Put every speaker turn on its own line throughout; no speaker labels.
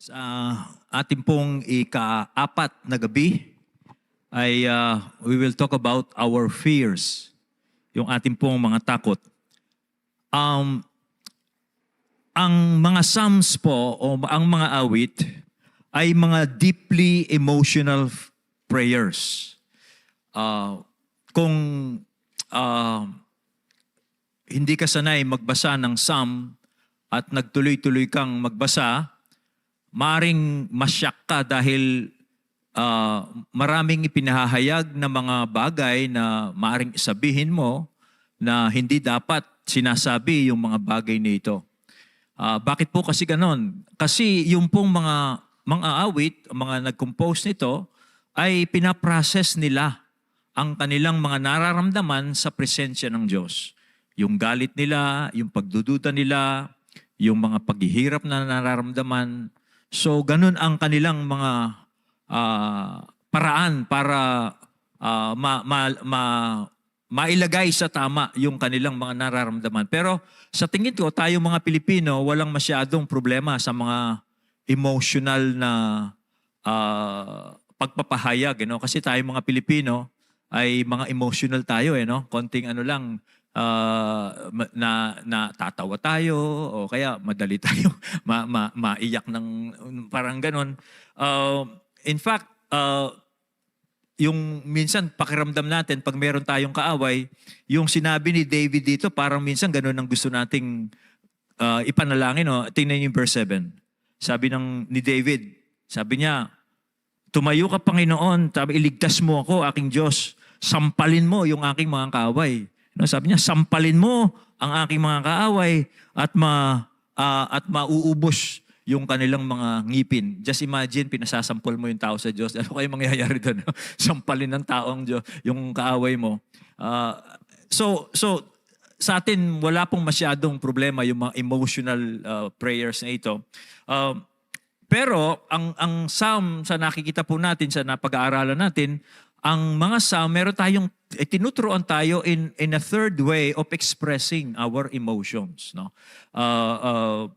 Sa ating pong ika-apat na gabi ay we will talk about our fears, yung ating pong mga takot. Ang mga psalms po o ang mga awit ay mga deeply emotional prayers. Kung hindi ka sanay magbasa ng psalm at nagtuloy-tuloy kang magbasa, maring masyak ka dahil maraming ipinahahayag na mga bagay na maring sabihin mo na hindi dapat sinasabi yung mga bagay nito. Bakit po kasi ganon? Kasi yung pong mga awit, mga nag-compose nito, ay pinaprocess nila ang kanilang mga nararamdaman sa presensya ng Diyos. Yung galit nila, yung pagdududa nila, yung mga paghihirap na nararamdaman. So, ganun ang kanilang mga paraan para mailagay sa tama yung kanilang mga nararamdaman. Pero sa tingin ko, tayo mga Pilipino, walang masyadong problema sa mga emotional na pagpapahayag. Kasi tayo mga Pilipino ay mga emotional tayo. Konting ano lang, na tatawa tayo o kaya madali tayo maiyak ng parang ganon. In fact, yung minsan pakiramdam natin pag meron tayong kaaway, yung sinabi ni David dito parang minsan ganon ang gusto nating ipanalangin. Tingnan niyo yung verse 7. Sabi ni David, sabi niya, "Tumayo ka, Panginoon, iligtas mo ako, aking Diyos. Sampalin mo yung aking mga kaaway." Sabi niya, sampalin mo ang aking mga kaaway at mauubos yung kanilang mga ngipin. Just imagine, pinasasampol mo yung tao sa Diyos. Ano kayo mangyayari doon? Sampalin ng tao ang Diyos, yung kaaway mo. So sa atin, wala pong masyadong problema yung mga emotional prayers na ito. Pero ang psalm sa nakikita po natin, sa napag-aaralan natin, ang mga psalm, meron tayong, tinuturuan tayo in a third way of expressing our emotions.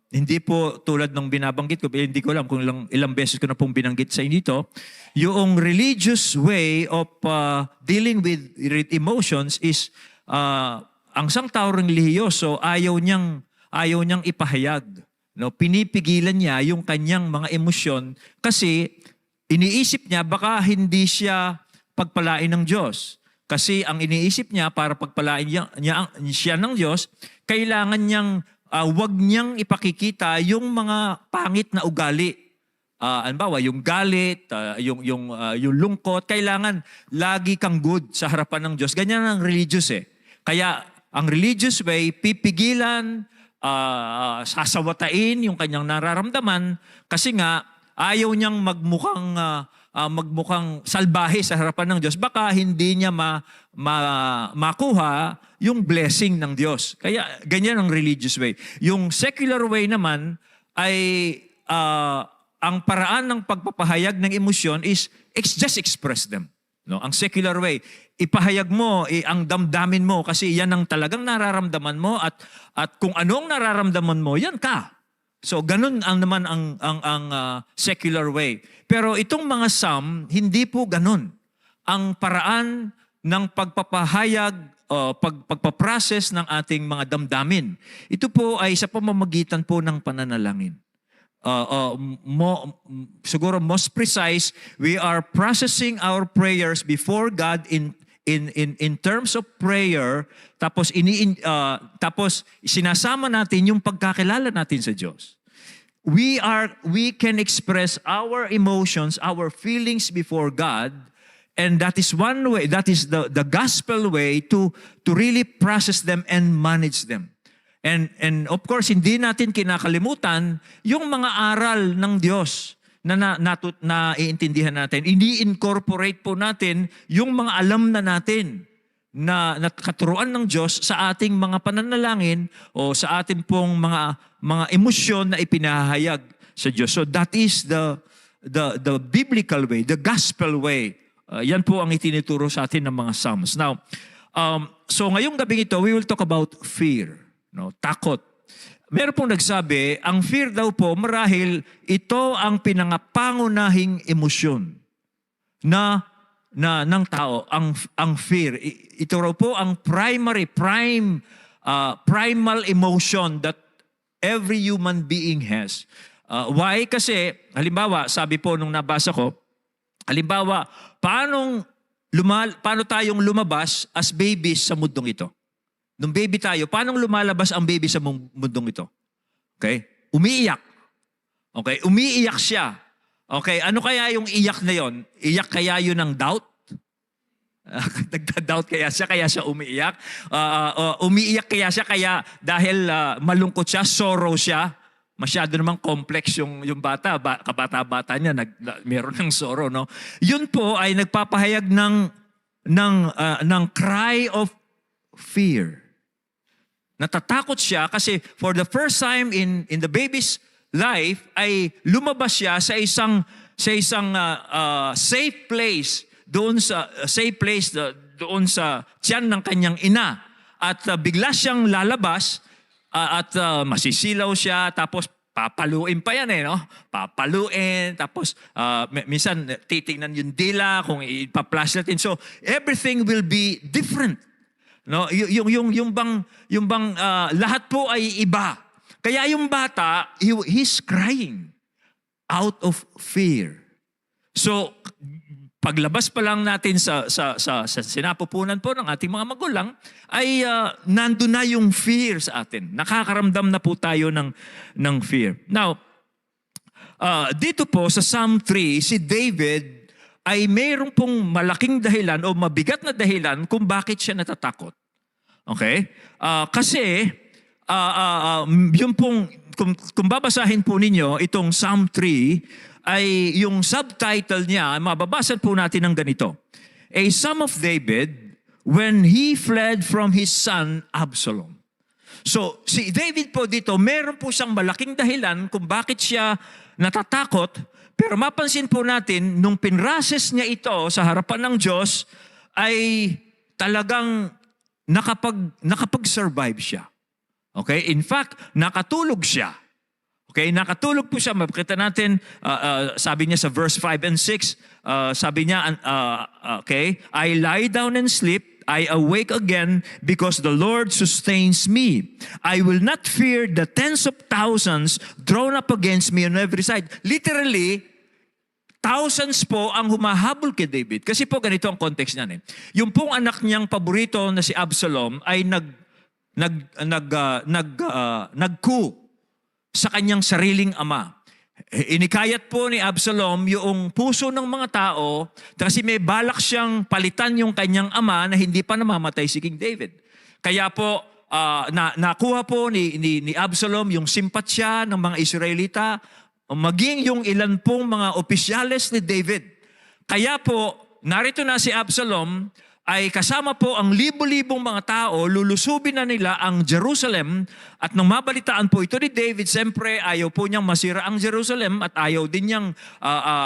Hindi po tulad ng binabanggit ko, hindi ko alam kung ilang beses ko na pong binanggit sa inyo ito, yung religious way of dealing with emotions is, ang isang tao relihiyoso, ayaw niyang ipahayag. Pinipigilan niya yung kanyang mga emosyon kasi iniisip niya baka hindi siya pagpalain ng Diyos. Kasi ang iniisip niya para pagpalain siya ng Diyos, kailangan niyang wag niyang ipakikita yung mga pangit na ugali. Halimbawa, yung galit, yung lungkot, kailangan lagi kang good sa harapan ng Diyos. Ganyan ang religious Kaya ang religious way, pipigilan, sasawatain yung kanyang nararamdaman kasi nga ayaw niyang magmukhang salbahe sa harapan ng Diyos, baka hindi niya makuha yung blessing ng Diyos. Kaya ganyan ang religious way. Yung secular way naman ay ang paraan ng pagpapahayag ng emosyon is just express them. Ang secular way, ipahayag mo ang damdamin mo kasi yan ang talagang nararamdaman mo at kung anong nararamdaman mo, yan ka. So ganun naman ang secular way. Pero itong mga psalm, hindi po ganun. Ang paraan ng pagpapahayag, pagpaprocess ng ating mga damdamin, ito po ay sa pamamagitan po ng pananalangin. Siguro most precise, we are processing our prayers before God in terms of prayer, tapos sinasama natin yung pagkakilala natin sa Diyos. We can express our emotions, our feelings before God, and that is one way, that is the gospel way to really process them and manage them. And of course, hindi natin kinakalimutan yung mga aral ng Diyos na iintindihan natin. Ini-incorporate po natin yung mga alam na natin na katuruan ng Diyos sa ating mga pananalangin o sa ating pong mga emosyon na ipinahayag sa Diyos. So that is the biblical way, the gospel way. Yan po ang itinuturo sa atin ng mga Psalms. Now, so ngayong gabi ito, we will talk about fear, takot. meron pong nagsabi, ang fear daw po marahil ito ang pinangapangunahing emosyon ng tao, ang fear. Ito raw po ang primal emotion that every human being has. Why? Kasi, halimbawa, sabi po nung nabasa ko, halimbawa, paano tayong lumabas as babies sa mundong ito? Nung baby tayo, paano lumalabas ang baby sa mundong ito? Okay? Umiiyak. Okay? Umiiyak siya. Okay? Ano kaya yung iyak na yon? Iyak kaya yun ng doubt? Nagda-doubt kaya siya umiiyak? Umiiyak kaya siya dahil malungkot siya, sorrow siya? Masyado namang complex yung bata, kabata-bata niya, meron ng sorrow, no? Yun po ay nagpapahayag ng cry of fear. Natatakot siya kasi for the first time in the baby's life ay lumabas siya sa isang safe place doon sa tiyan ng kanyang ina, at bigla siyang lalabas at masisilaw siya, tapos papaluin pa yan no? Papaluin, tapos minsan titingnan yung dila kung ipa-flash natin. So everything will be different. No, yung bang lahat po ay iba. Kaya yung bata, he's crying out of fear. So paglabas pa lang natin sa sinapupunan po ng ating mga magulang, ay nandun na yung fear sa atin. Nakakaramdam na po tayo ng fear. Now, dito po sa Psalm 3, si David ay mayroon pong malaking dahilan o mabigat na dahilan kung bakit siya natatakot. Okay? Kasi, yung pong, kung babasahin po ninyo itong Psalm 3, ay yung subtitle niya, mababasa po natin ng ganito. A Psalm of David when he fled from his son Absalom. So, si David po dito, meron po siyang malaking dahilan kung bakit siya natatakot. Pero mapansin po natin, nung pinrases niya ito sa harapan ng Diyos, ay talagang nakapag-survive siya. Okay? In fact, nakatulog siya. Okay? Nakatulog po siya. Makita natin, sabi niya sa verse 5 and 6, sabi niya, okay, I lie down and sleep, I awake again because the Lord sustains me. I will not fear the tens of thousands drawn up against me on every side. Literally, thousands po ang humahabol kay David. Kasi po ganito ang context niyan. Yung pong anak niyang paborito na si Absalom ay nag-coup sa kanyang sariling ama. Inikayat po ni Absalom yung puso ng mga tao kasi may balak siyang palitan yung kanyang ama na hindi pa namamatay si King David. Kaya po, nakuha po ni Absalom yung simpatsya ng mga Israelita, maging yung ilan pong mga opisyales ni David. Kaya po, narito na si Absalom, ay kasama po ang libo-libong mga tao, lulusubin na nila ang Jerusalem, at nang mabalitaan po ito ni David, siyempre ayaw po niyang masira ang Jerusalem at ayaw din niyang,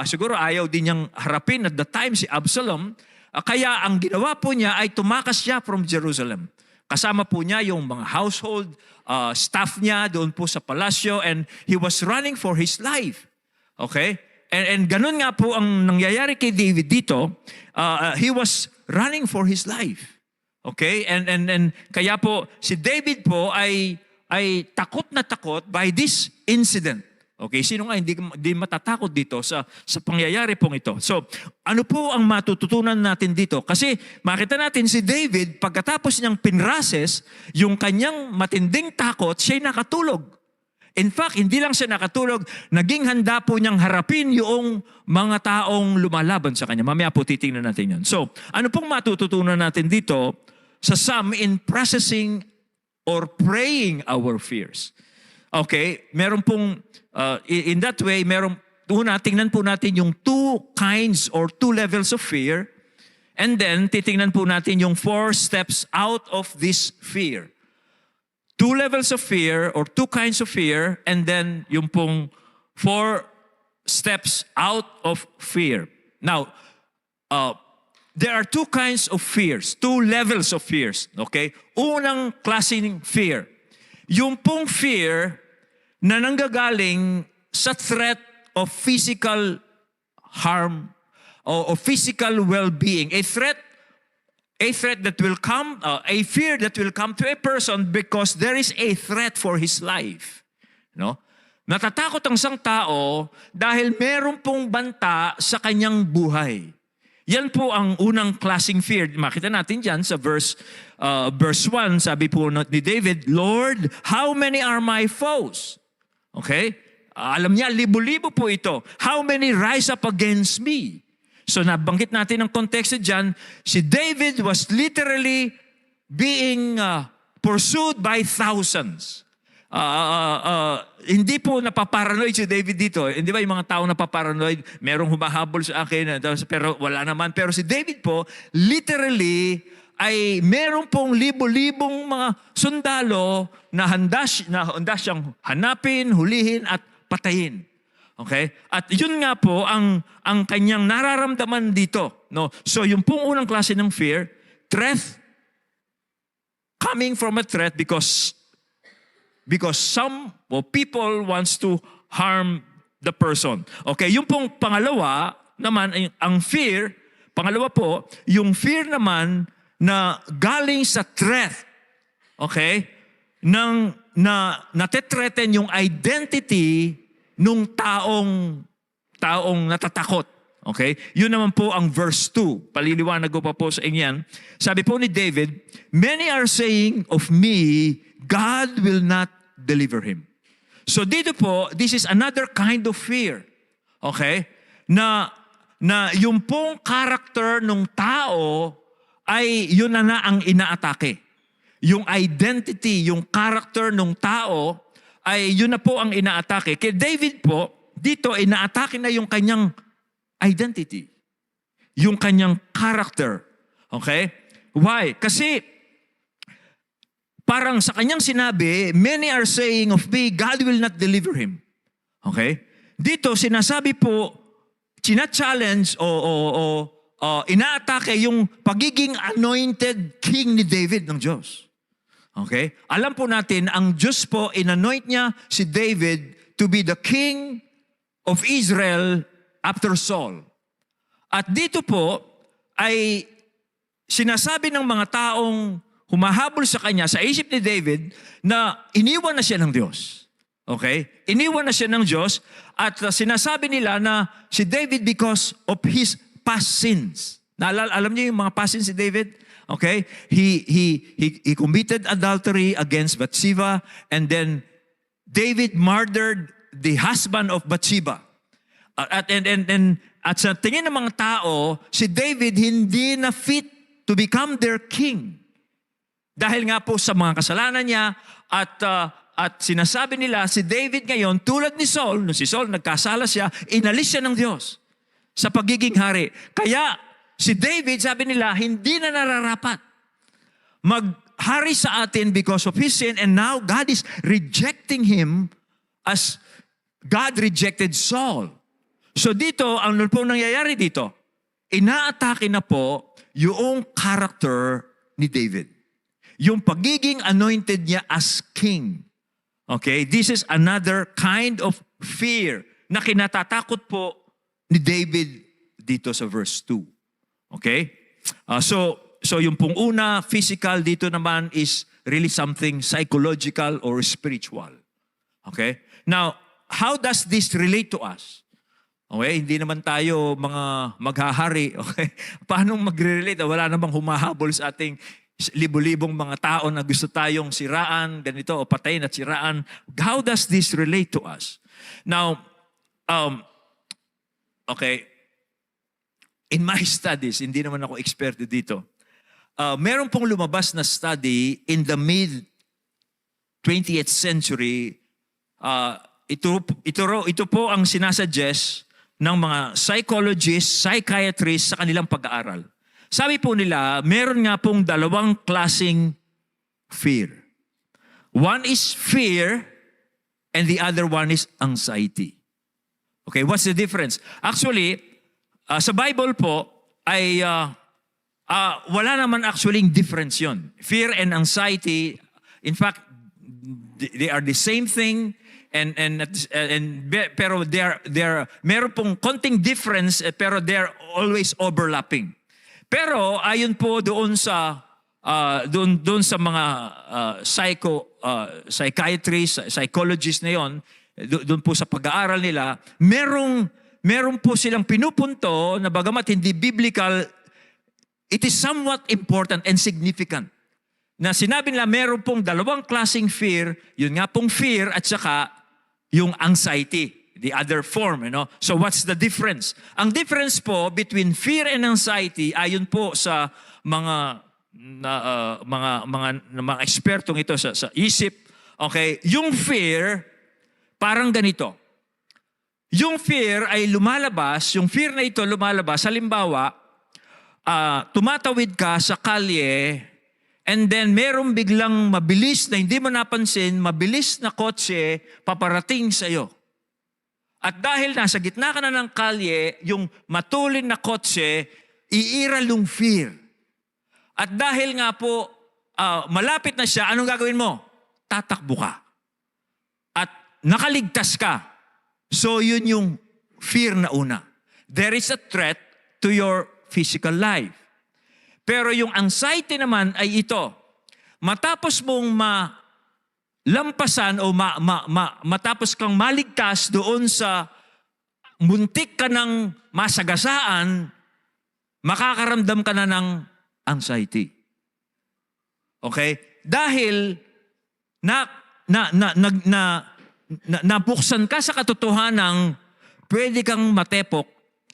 siguro ayaw din niyang harapin at the time si Absalom. Kaya ang ginawa po niya ay tumakas siya from Jerusalem. Kasama po niya yung mga household staff niya doon po sa palasyo, and he was running for his life. Okay? And ganun nga po ang nangyayari kay David dito. He was running for his life. Okay? And kaya po si David po ay takot na takot by this incident. Okay? Sino nga hindi matatakot dito sa pangyayari pong ito? So, ano po ang matututunan natin dito? Kasi makita natin si David, pagkatapos niyang pinrases, yung kanyang matinding takot, siya'y nakatulog. In fact, hindi lang siya nakatulog, naging handa po niyang harapin yung mga taong lumalaban sa kanya. Mamaya po titingnan natin yun. So, ano pong matututunan natin dito sa Psalm in processing or praying our fears? Okay, meron pong, in that way, tingnan po natin yung two kinds or two levels of fear, and then titingnan po natin yung 4 steps out of this fear. 2 levels of fear or 2 kinds of fear, and then yung pong 4 steps out of fear. Now, there are 2 kinds of fears, 2 levels of fears. Okay? Unang klaseng fear. Yung pong fear na nanggagaling sa threat of physical harm or physical well-being. A threat that will come, a fear that will come to a person because there is a threat for his life. No? Natatakot ang isang tao dahil meron pong banta sa kanyang buhay. Yan po ang unang klaseng fear. Makita natin dyan sa verse 1, sabi po ni David, Lord, how many are my foes? Okay? Alam niya, libo-libo po ito. How many rise up against me? So nabanggit natin ang konteksto dyan. Si David was literally being pursued by thousands. Hindi po napaparanoid si David dito. Hindi ba yung mga tao napaparanoid, merong humahabol sa akin, pero wala naman. Pero si David po, literally, ay meron pong libo-libong mga sundalo na handa siyang hanapin, hulihin, at patayin. Okay? At yun nga po ang kanyang nararamdaman dito. No? So yung pong unang klase ng fear, threat, coming from a threat because some people wants to harm the person. Okay, yung pong pangalawa naman, ang fear, pangalawa po, yung fear naman na galing sa threat. Okay? Natetreten yung identity nung taong natatakot. Okay? Yun naman po ang verse 2. Paliliwanag ko pa po sa inyan. Sabi po ni David, many are saying of me, God will not deliver him. So dito po, this is another kind of fear. Okay? Na yung pong character ng tao ay yun na ang inaatake. Yung identity, yung character ng tao ay yun na po ang inaatake. Kaya David po, dito inaatake na yung kanyang identity. Yung kanyang character. Okay? Why? Kasi parang sa kanyang sinabi, many are saying of me, God will not deliver him. Okay? Dito, sinasabi po, challenge o inaatake yung pagiging anointed king ni David ng Diyos. Okay? Alam po natin, ang Diyos po, inanoint niya si David to be the king of Israel after Saul. At dito po, ay sinasabi ng mga taong humahabol sa kanya, sa isip ni David, na iniwan na siya ng Diyos. Okay? Iniwan na siya ng Diyos at sinasabi nila na si David because of his past sins. Alam niyo yung mga past sins si David? Okay? He committed adultery against Bathsheba and then David murdered the husband of Bathsheba. At sa tingin ng mga tao, si David hindi na fit to become their king. Dahil nga po sa mga kasalanan niya at sinasabi nila si David ngayon tulad ni Saul, nung si Saul nagkasala siya, inalis siya ng Diyos sa pagiging hari. Kaya si David, sabi nila, hindi na nararapat maghari sa atin because of his sin and now God is rejecting him as God rejected Saul. So dito, ang po nangyayari dito, inaatake na po yung character ni David. Yung pagiging anointed niya as king. Okay? This is another kind of fear na kinatatakot po ni David dito sa verse 2. Okay? So yung pong una, physical, dito naman is really something psychological or spiritual. Okay? Now, how does this relate to us? Okay, hindi naman tayo mga maghahari. Okay? Paano magre-relate? Wala namang humahabol sa ating libo-libong mga tao na gusto tayong siraan, ganito, o patayin at siraan. How does this relate to us? Now, okay, in my studies, hindi naman ako eksperto dito, meron pong lumabas na study in the mid-20th century. Ito po ang sinasuggest ng mga psychologists, psychiatrists sa kanilang pag-aaral. Sabi po nila, meron nga pong dalawang klaseng fear. One is fear and the other one is anxiety. Okay, what's the difference? Actually, sa Bible po ay wala naman actually difference yun. Fear and anxiety, in fact, they are the same thing, pero meron pong konting difference, pero they're always overlapping. Pero ayon po doon sa doon sa mga psychiatrists, psychologists na yon, doon po sa pag-aaral nila, meron po silang pinupunto na bagamat hindi biblical, it is somewhat important and significant. Na sinabi nila meron pong dalawang klaseng fear, yun nga pong fear at saka yung anxiety, the other form. So what's the difference? Ang difference po between fear and anxiety, ayon po sa mga ekspertong ito sa isip, okay, yung fear, parang ganito. Yung fear ay lumalabas, yung fear na ito lumalabas, halimbawa, tumatawid ka sa kalye, and then merong biglang mabilis na hindi mo napansin, mabilis na kotse paparating sa iyo. At dahil nasa gitna ka na ng kalye, yung matulin na kotse, iiral yung fear. At dahil nga po, malapit na siya, anong gagawin mo? Tatakbo ka. At nakaligtas ka. So yun yung fear na una. There is a threat to your physical life. Pero yung anxiety naman ay ito. Matapos mong malampasan o matapos kang maligtas doon sa muntik ka ng masagasaan, makakaramdam ka na ng anxiety. Okay? Dahil nabuksan ka sa katotohanan, pwede kang matepok,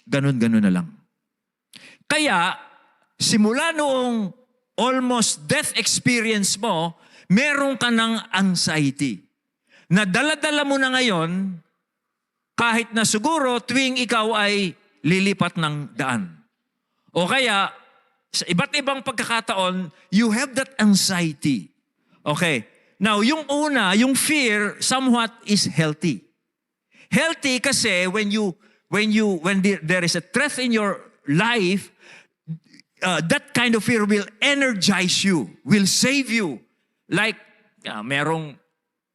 ganun-ganun na lang. Kaya, simula noong almost death experience mo, meron ka ng anxiety. Na dala-dala mo na ngayon, kahit na siguro tuwing ikaw ay lilipat ng daan. O kaya, sa iba't ibang pagkakataon, you have that anxiety. Okay. Now, yung una, yung fear, somewhat is healthy. Healthy kasi when there is a threat in your life, that kind of fear will energize you, will save you. Like, merong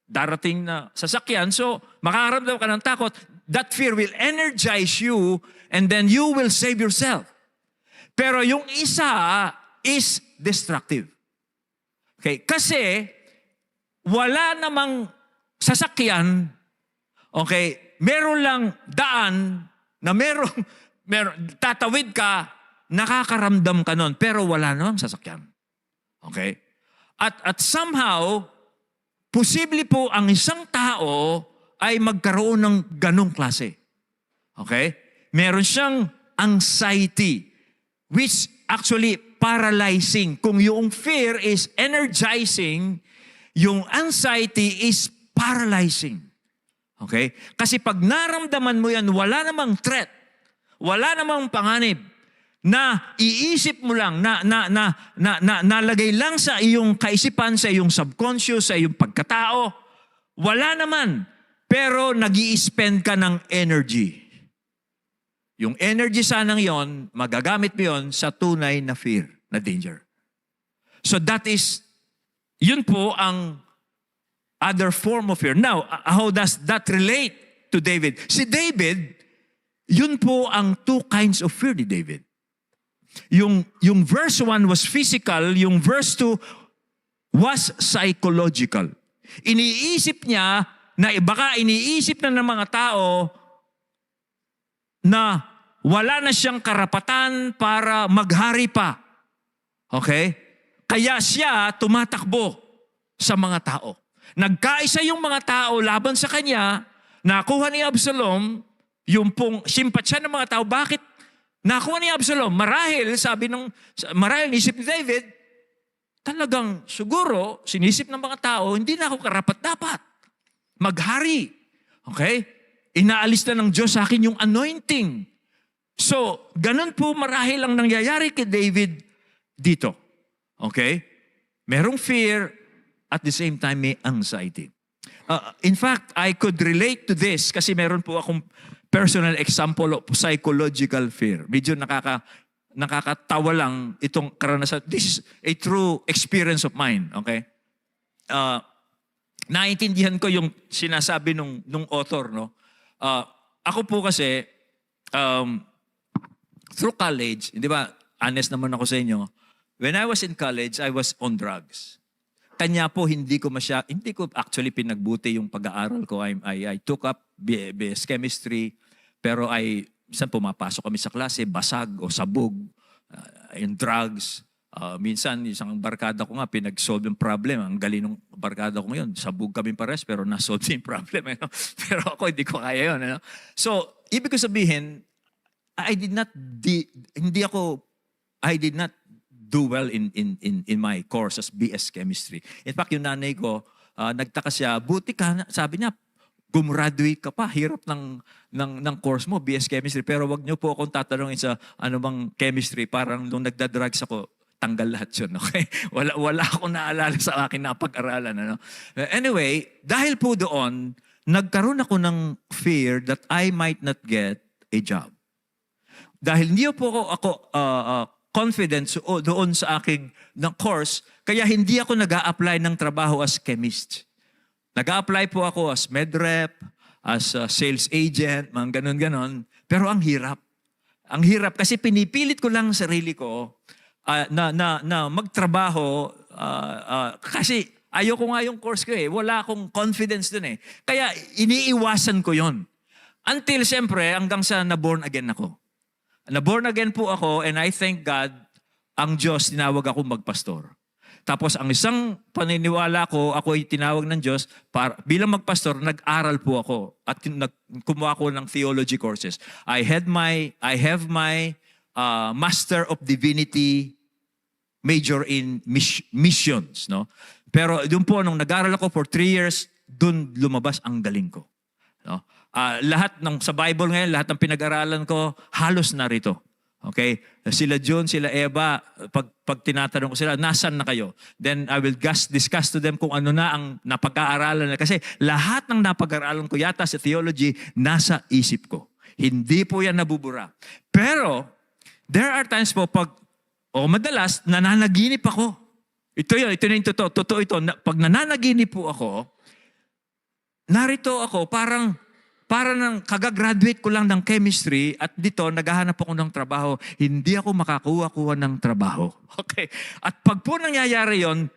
darating na sasakyan, so makakaramdam ka ng takot, that fear will energize you, and then you will save yourself. Pero yung isa is destructive. Okay, kasi wala namang sasakyan, okay, meron lang daan na meron tatawid ka, nakakaramdam ka nun, pero wala namang sasakyan. Okay? At somehow, posible po ang isang tao ay magkaroon ng ganong klase. Okay? Meron siyang anxiety, which actually paralyzing. Kung yung fear is energizing, yung anxiety is paralyzing. Okay? Kasi pag naramdaman mo yan, wala namang threat, wala namang panganib, na iisip mo lang, nalagay lang sa iyong kaisipan, sa iyong subconscious, sa iyong pagkatao, wala naman. Pero nag-i-spend ka ng energy. Yung energy sanang yon, magagamit mo yon sa tunay na fear, na danger. So that is, yun po ang other form of fear. Now, how does that relate to David? Si David, yun po ang two kinds of fear ni David. Yung verse 1 was physical, yung verse 2 was psychological. Iniisip niya na baka iniisip na ng mga tao na wala na siyang karapatan para maghari pa. Okay? Kaya siya tumatakbo sa mga tao. Nagkaisa yung mga tao laban sa kanya, nakuha ni Absalom, yung pong simpatsya ng mga tao. Bakit nakuha ni Absalom? Marahil nisip ni David, talagang siguro, sinisip ng mga tao, hindi na ako karapat-dapat maghari. Okay? Inaalis na ng Diyos sa akin yung anointing. So, ganun po marahil ang nangyayari kay David dito. Okay? Merong fear, at the same time may anxiety. In fact, I could relate to this kasi meron po akong personal example of psychological fear. Medyo nakakatawa lang itong karanasan. This is a true experience of mine. Okay? naintindihan ko yung sinasabi nung author, no? Ako po kasi, through college, di ba, honest naman ako sa inyo, when I was in college, I was on drugs. Kanya po, hindi ko actually pinagbuti yung pag-aaral ko. I took up BS Chemistry, pero minsan pumapasok kami sa klase, basag o sabog, yung drugs. Minsan, isang barkada ko nga, pinag-solve yung problem. Ang galing ng barkada ko ngayon, sabog kami pares, pero na-solve yung problem. Ano? Pero ako, hindi ko kaya yun. Ano? So, ibig ko sabihin, I did not do well in my course as BS Chemistry. In fact, yung nanay ko, nagtaka siya, buti ka, sabi niya, gumraduate ka pa, hirap ng course mo, BS Chemistry, pero wag niyo po akong tatanungin sa ano bang chemistry, parang nung nagda-drugs ako, tanggal lahat yun, okay? Wala akong naalala sa akin na pag-aralan. Ano? Anyway, dahil po doon, nagkaroon ako ng fear that I might not get a job. Dahil hindi po ako confident doon sa aking course, kaya hindi ako nag-a-apply ng trabaho as chemist. Nag-a-apply po ako as medrep, as a sales agent, mga ganon-ganon. Pero ang hirap. Ang hirap kasi pinipilit ko lang sarili ko na magtrabaho kasi ayoko nga yung course ko eh. Wala akong confidence dun eh. Kaya iniiwasan ko yon. Until siyempre, hanggang sa na-born again ako. Na-born again po ako and I thank God, ang Diyos tinawag ako magpastor. Tapos ang isang paniniwala ko, ako ay tinawag ng Diyos, bilang magpastor, nag-aral po ako at kumuha ko ng theology courses. I have my Master of Divinity major in missions. No? Pero doon po, nung nag-aral ako for 3 years, doon lumabas ang galing ko. No? Lahat sa Bible ngayon, lahat ng pinag-aralan ko, halos narito. Okay? Sila John, sila Eva, pag tinatanong ko sila, nasan na kayo? Then I will discuss to them kung ano na ang napag-aaralan na. Kasi lahat ng napag-aaralan ko yata sa theology, nasa isip ko. Hindi po yan nabubura. Pero, there are times po madalas, nananaginip ako. Ito yun, ito na yung totoo. Totoo ito. Pag nananaginip po ako, narito ako, parang nang kagagraduate ko lang ng chemistry at dito, naghahanap ako ng trabaho. Hindi ako makakuha ng trabaho. Okay? At pag po nangyayari yon,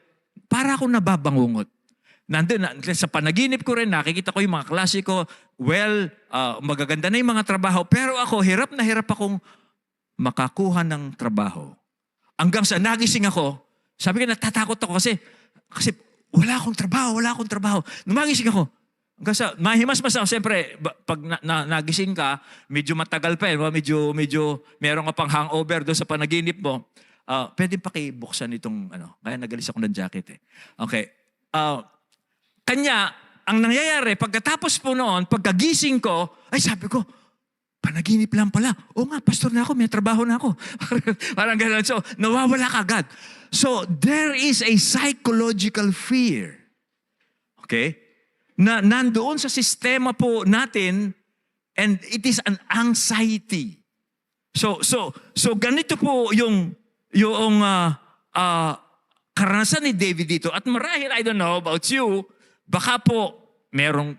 para ako nababangungot. Nandun, sa panaginip ko rin, nakikita ko yung mga klase ko, magaganda na yung mga trabaho, pero ako, hirap na hirap akong makakuha ng trabaho. Hanggang sa nagising ako, sabi ko, natatakot ako kasi wala akong trabaho. Numagising ako, hanggang sa mahimas-mas ako, siyempre, pag nagising ka, medyo matagal pa medyo meron ka pang hangover doon sa panaginip mo, pwedeng pakibuksan itong, kaya nagalis ako ng jacket eh. Okay. Kanya, ang nangyayari, pagkatapos po noon, pagkagising ko, ay sabi ko, panaginip lang pala. O nga, pastor na ako, may trabaho na ako. Parang gano'n. So, nawawala ka agad. So, there is a psychological fear. Okay? Na nandoon sa sistema po natin, and it is an anxiety. So ganito po yung karanasan ni David dito. At marahil, I don't know about you, baka po,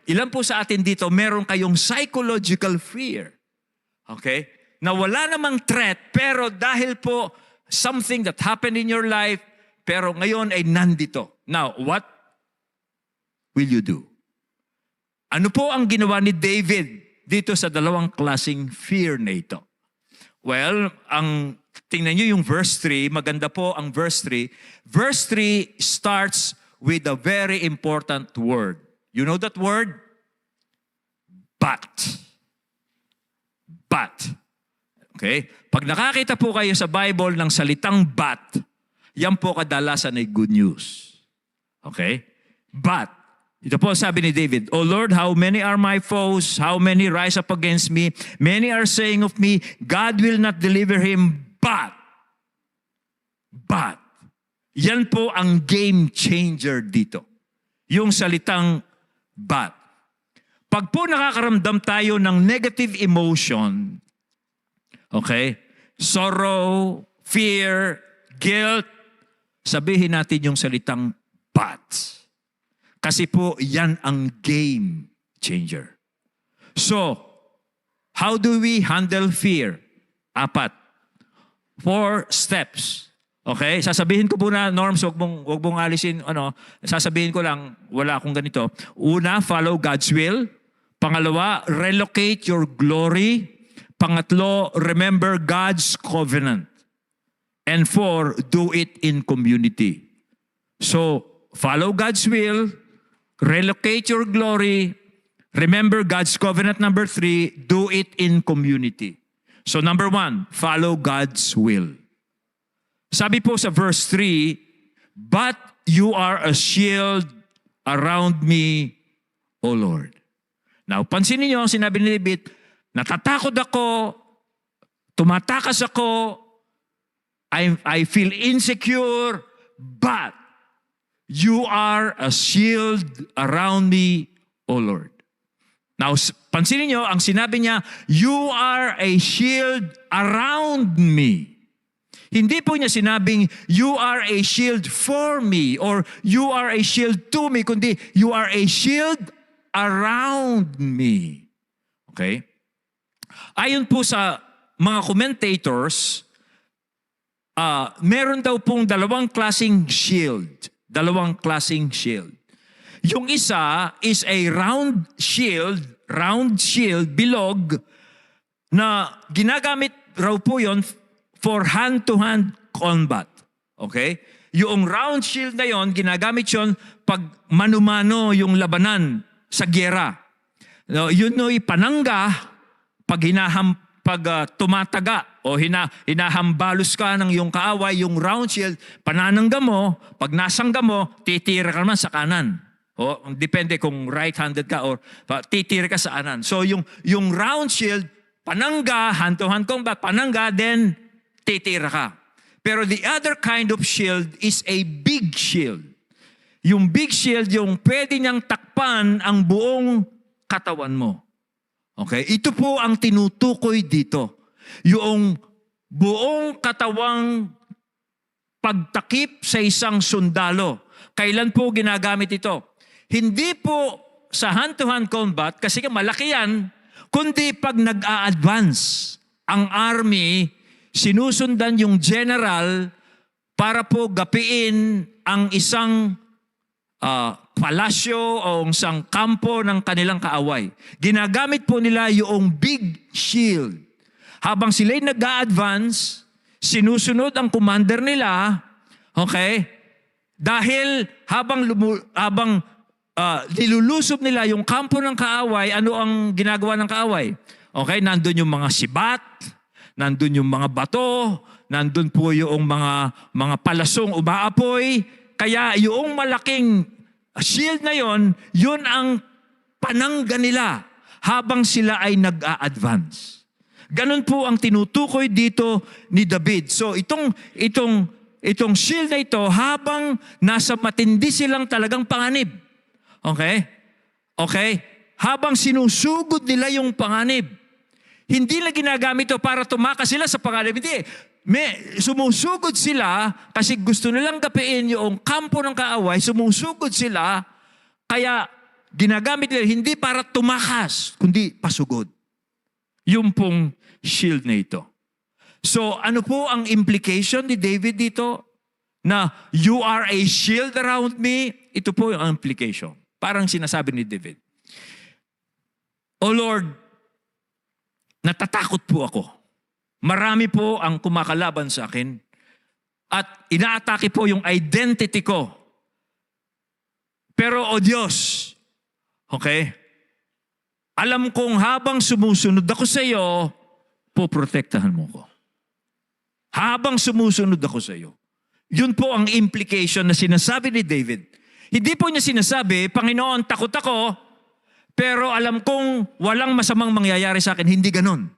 ilan po sa atin dito, meron kayong psychological fear. Okay? Na wala namang threat, pero dahil po something that happened in your life, pero ngayon ay nandito. Now, what will you do? Ano po ang ginawa ni David dito sa dalawang klaseng fear na ito? Well, tingnan nyo yung verse 3, maganda po ang verse 3. Verse 3 starts with a very important word. You know that word? But. Okay? Pag nakakita po kayo sa Bible ng salitang but, yan po kadalasan ay good news. Okay? But, ito po sabi ni David, O Lord, how many are my foes? How many rise up against me? Many are saying of me, God will not deliver him, but. Yan po ang game changer dito. Yung salitang but. Pag po nakakaramdam tayo ng negative emotion, okay, sorrow, fear, guilt, sabihin natin yung salitang but. Kasi po, yan ang game changer. So, how do we handle fear? 4 steps. Okay? Sasabihin ko po na, Norms, wag mong alisin, sasabihin ko lang, wala akong ganito. Una, follow God's will. Pangalawa, relocate your glory. Pangatlo, remember God's covenant. And 4, do it in community. So, follow God's will, relocate your glory, remember God's covenant. Number 3, do it in community. So number 1, follow God's will. Sabi po sa verse 3, but you are a shield around me, O Lord. Now, pansinin niyo ang sinabi ni David, natatakot ako, tumatakas ako, I feel insecure, but you are a shield around me, O Lord. Now, pansinin niyo, ang sinabi niya, you are a shield around me. Hindi po niya sinabing, you are a shield for me or you are a shield to me, kundi you are a shield around me. Okay? Ayon po sa mga commentators, meron daw pong dalawang klaseng shield. Yung isa is a round shield, bilog, na ginagamit raw po yon for hand-to-hand combat. Okay? Yung round shield na yon, ginagamit yon pag mano-mano yung labanan sa gyera. No, yun no'y panangga pag tumataga o hinahambalos ka ng yung kaaway, yung round shield, pananangga mo, pag nasangga mo, titira ka naman sa kanan. O, depende kung right-handed ka or titira ka sa kanan. So yung round shield, panangga, hand-to-hand combat, panangga, then titira ka. Pero the other kind of shield is a big shield. Yung big shield, yung pwede niyang takpan ang buong katawan mo. Okay? Ito po ang tinutukoy dito. Yung buong katawang pagtakip sa isang sundalo. Kailan po ginagamit ito? Hindi po sa hand-to-hand combat, kasi malaki yan, kundi pag nag-a-advance ang army, sinusundan yung general para po gapiin ang isang palasyo o isang kampo ng kanilang kaaway. Ginagamit po nila yung big shield. Habang sila'y nag-a-advance, sinusunod ang commander nila, okay? Dahil habang nilulusob nila yung kampo ng kaaway, ano ang ginagawa ng kaaway? Okay, nandun yung mga sibat, nandun yung mga bato, nandun po yung mga palasong umaapoy. Kaya yung malaking shield na yon, yun ang panangga nila habang sila ay nag-a-advance. Ganun po ang tinutukoy dito ni David. So itong shield na ito, habang nasa matindi silang talagang panganib. Okay? Okay? Habang sinusugod nila yung panganib, hindi na ginagamit ito para tumakas sila sa panganib. Hindi. Sumusugod sila kasi gusto nilang gapiin yung kampo ng kaaway. Sumusugod sila, kaya ginagamit nila hindi para tumakas, kundi pasugod. Yung pong shield na ito. So, ano po ang implication ni David dito? Na you are a shield around me. Ito po yung implication. Parang sinasabi ni David, O Lord, natatakot po ako. Marami po ang kumakalaban sa akin at inaatake po yung identity ko. Pero, O Diyos, okay, alam kong habang sumusunod ako sa iyo, poprotektahan mo ko. Habang sumusunod ako sa iyo. Yun po ang implication na sinasabi ni David. Hindi po niya sinasabi, Panginoon, takot ako, pero alam kong walang masamang mangyayari sa akin. Hindi ganon.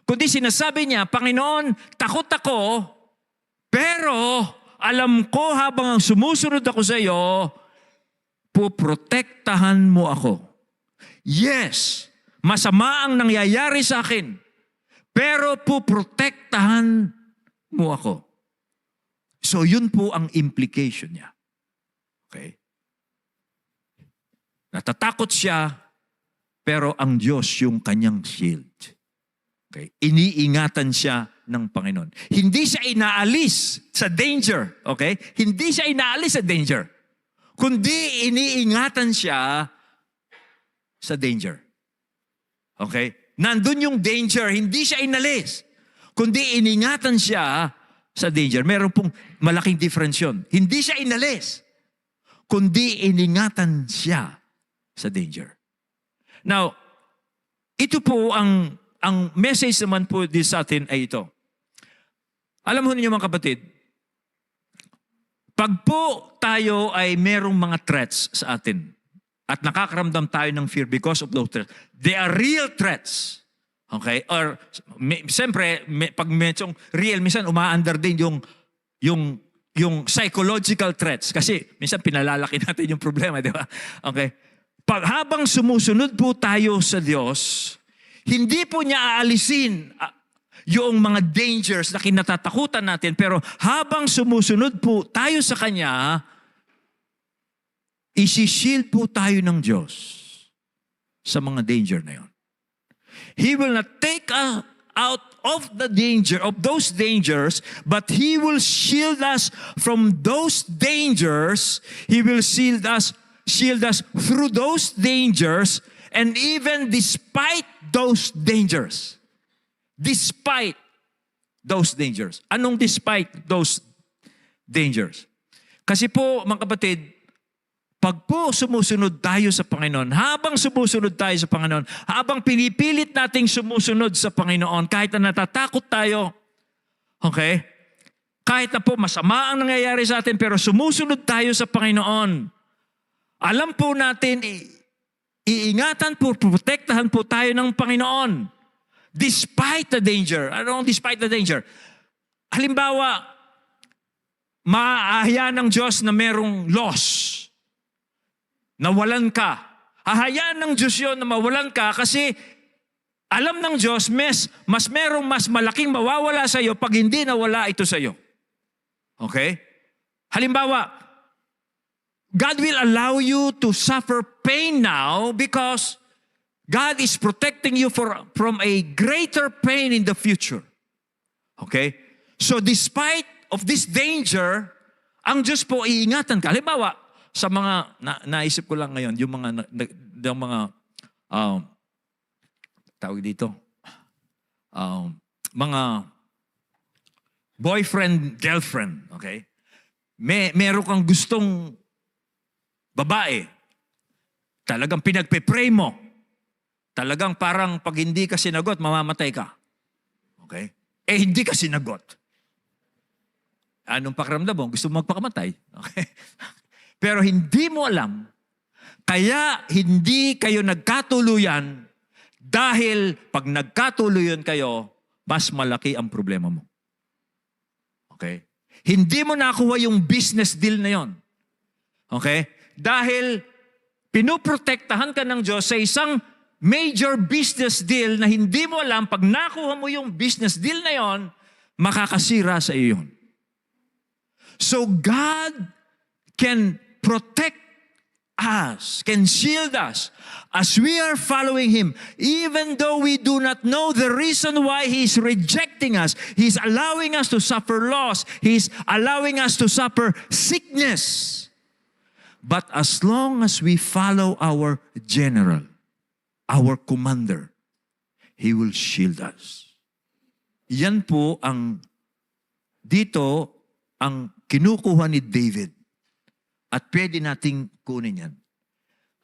Kundi sinasabi niya, Panginoon, takot ako, pero alam ko habang sumusunod ako sa iyo, poprotektahan mo ako. Yes, masama ang nangyayari sa akin, pero poprotektahan mo ako. So yun po ang implication niya. Okay? Natatakot siya, pero ang Diyos yung kanyang shield. Okay? Iniingatan siya ng Panginoon. Hindi siya inaalis sa danger. Okay? Hindi siya inaalis sa danger. Kundi iniingatan siya sa danger. Okay? Nandun yung danger, hindi siya inalis. Kundi iningatan siya sa danger. Meron pong malaking difference yun. Hindi siya inalis. Kundi iningatan siya sa danger. Now, ito po ang message naman po sa atin ay ito. Alam mo niyo mga kapatid, pag po tayo ay merong mga threats sa atin at nakakaramdam tayo ng fear because of those threats, they are real threats. Okay? Or, siyempre, pag medyo real, minsan uma-under din yung psychological threats. Kasi minsan pinalalaki natin yung problema, di ba? Okay? Habang sumusunod po tayo sa Diyos, hindi po niya aalisin yung mga dangers na kinatatakutan natin, pero habang sumusunod po tayo sa Kanya, isi-shield po tayo ng Diyos sa mga danger na yun. He will not take us out of the danger, of those dangers, but He will shield us from those dangers. He will shield us through those dangers, and even despite those dangers. Despite those dangers. Anong despite those dangers? Kasi po, mga kapatid, pag po sumusunod tayo sa Panginoon, habang sumusunod tayo sa Panginoon, habang pinipilit nating sumusunod sa Panginoon, kahit na natatakot tayo, okay? Kahit na po masama ang nangyayari sa atin, pero sumusunod tayo sa Panginoon, alam po natin, iingatan po, protektahan po tayo ng Panginoon. Despite the danger. Ano ang despite the danger? Halimbawa, maaahiya ng Diyos na merong loss. Nawalan ka. Ahayaan ng Diyos yun na mawalan ka kasi alam ng Diyos, mas merong mas malaking mawawala sa iyo pag hindi nawala ito sa iyo. Okay? Halimbawa, God will allow you to suffer pain now because God is protecting you from a greater pain in the future. Okay? So despite of this danger, ang Diyos po iingatan ka. Halimbawa, sa mga, naisip ko lang ngayon, yung mga tawag dito, mga boyfriend, girlfriend, okay? Meron kang gustong babae, talagang pinagpe-pray mo, talagang parang pag hindi ka sinagot, mamamatay ka. Okay? Hindi ka sinagot. Anong pakiramdam mo? Gusto mo magpakamatay? Okay? Pero hindi mo alam, kaya hindi kayo nagkatuluyan dahil pag nagkatuluyan kayo, mas malaki ang problema mo. Okay? Hindi mo nakuha yung business deal na yon. Okay? Dahil pinoprotektahan ka ng Diyos sa isang major business deal na hindi mo alam, pag nakuha mo yung business deal na yon, makakasira sa iyo yun. So God can protect us, can shield us as we are following Him. Even though we do not know the reason why He is rejecting us, He's allowing us to suffer loss, He's allowing us to suffer sickness. But as long as we follow our general, our commander, He will shield us. Yan po ang dito ang kinukuha ni David. At pwede nating kunin yan.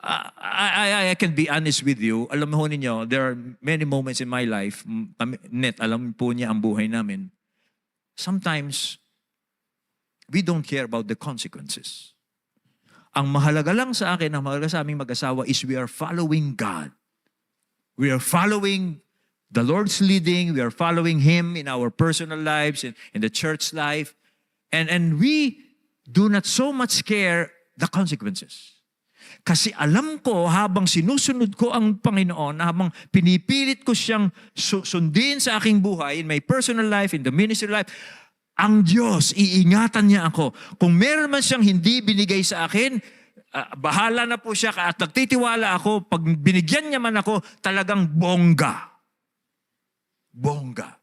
I can be honest with you. Alam mo ninyo, there are many moments in my life, alam po niya ang buhay namin. Sometimes, we don't care about the consequences. Ang mahalaga lang sa akin, ang mahalaga sa aming mag-asawa is we are following God. We are following the Lord's leading. We are following Him in our personal lives, in the church life. And we do not so much care the consequences. Kasi alam ko, habang sinusunod ko ang Panginoon, habang pinipilit ko siyang sundin sa aking buhay, in my personal life, in the ministry life, ang Diyos, iingatan niya ako. Kung meron man siyang hindi binigay sa akin, bahala na po siya at nagtitiwala ako, pag binigyan niya man ako, talagang bongga. Bongga.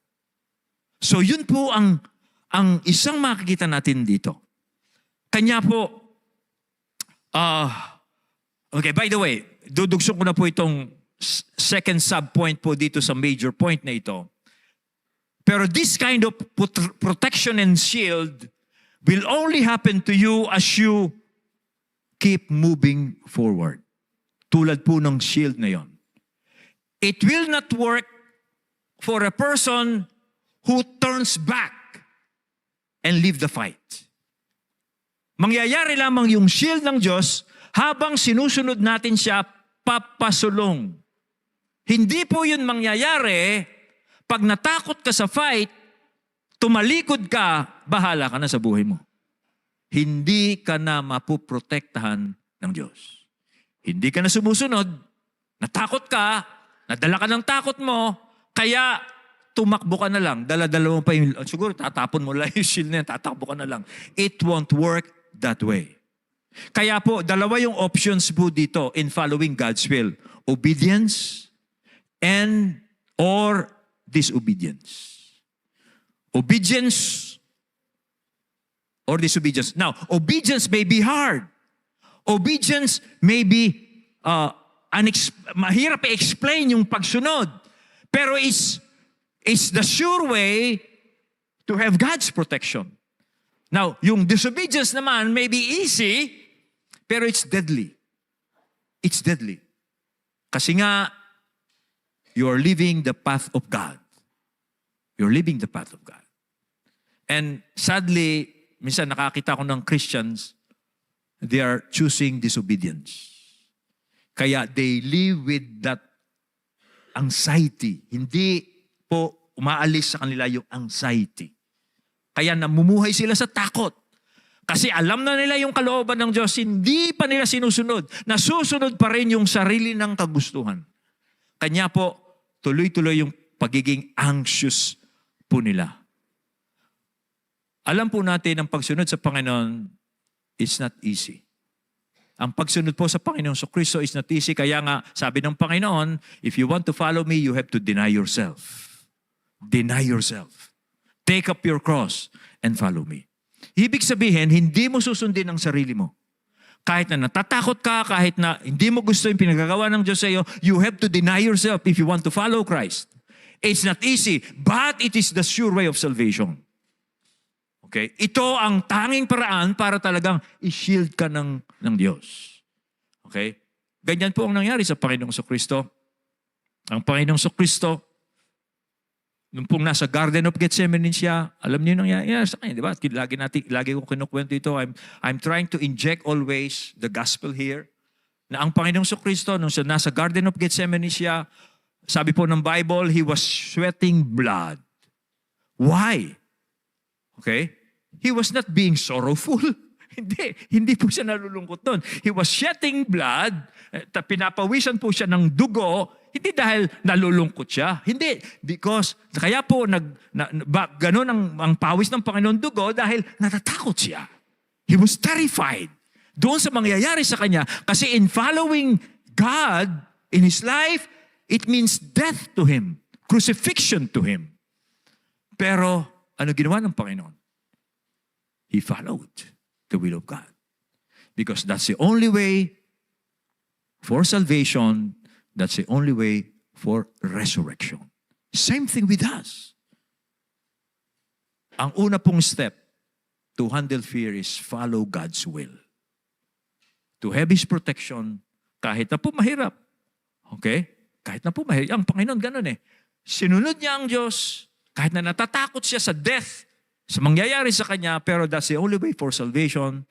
So yun po ang isang makikita natin dito. Kanya po, okay, by the way, dudugsong ko na po itong second sub-point po dito sa major point na ito. Pero this kind of protection and shield will only happen to you as you keep moving forward. Tulad po ng shield na yon. It will not work for a person who turns back and leave the fight. Mangyayari lamang yung shield ng Diyos habang sinusunod natin siya papasulong. Hindi po yun mangyayari pag natakot ka sa fight, tumalikod ka, bahala ka na sa buhay mo. Hindi ka na mapuprotektahan ng Diyos. Hindi ka na sumusunod, natakot ka, nadala ka ng takot mo, kaya tumakbo ka na lang, dala-dala mo pa yung, siguro tatapon mo lang yung shield na yan, tatakbo ka na lang. It won't work that way. Kaya po, dalawa yung options po dito in following God's will. Obedience and or disobedience. Obedience or disobedience. Now, obedience may be hard. Obedience may be mahirap i-explain yung pagsunod. Pero it's the sure way to have God's protection. Now, yung disobedience naman may be easy, pero it's deadly. It's deadly. Kasi nga, you are living the path of God. You're living the path of God. And sadly, minsan nakakita ko ng Christians, they are choosing disobedience. Kaya they live with that anxiety. Hindi po umaalis sa kanila yung anxiety. Kaya namumuhay sila sa takot. Kasi alam na nila yung kalooban ng Diyos, hindi pa nila sinusunod. Nasusunod pa rin yung sarili ng kagustuhan. Kanya po, tuloy-tuloy yung pagiging anxious po nila. Alam po natin ang pagsunod sa Panginoon is not easy. Ang pagsunod po sa Panginoon sa Kristo is not easy. Kaya nga, sabi ng Panginoon, if you want to follow me, you have to deny yourself. Deny yourself. Take up your cross and follow me. Ibig sabihin, hindi mo susundin ang sarili mo. Kahit na natatakot ka, kahit na hindi mo gusto yung pinagagawa ng Diyos sa iyo, you have to deny yourself if you want to follow Christ. It's not easy, but it is the sure way of salvation. Okay? Ito ang tanging paraan para talagang i-shield ka ng Diyos. Okay? Ganyan po ang nangyari sa Panginoong Kristo. Ang Panginoong Kristo, nung pong nasa Garden of Gethsemane siya, alam niyo nangyari sa kanya, di ba? Lagi ko kinukwento ito. I'm trying to inject always the gospel here. Na ang Panginoong Kristo, nung siya nasa Garden of Gethsemane siya, sabi po ng Bible, he was sweating blood. Why? Okay? He was not being sorrowful. Hindi po siya nalulungkot doon. He was shedding blood, pinapawisan po siya ng dugo, hindi dahil nalulungkot siya. Hindi, because, kaya po, ganun ang pawis ng Panginoon dugo dahil natatakot siya. He was terrified doon sa mangyayari sa kanya. Kasi in following God in his life, it means death to him, crucifixion to him. Pero, ano ginawa ng Panginoon? He followed the will of God. Because that's the only way for salvation, that's the only way for resurrection. Same thing with us. Ang una pong step to handle fear is follow God's will. To have His protection, kahit na po mahirap. Okay? Kahit na po mahirap. Ang Panginoon ganun eh. Sinunod niya ang Diyos, kahit na natatakot siya sa death, sa mangyayari sa kanya, pero that's the only way for salvation,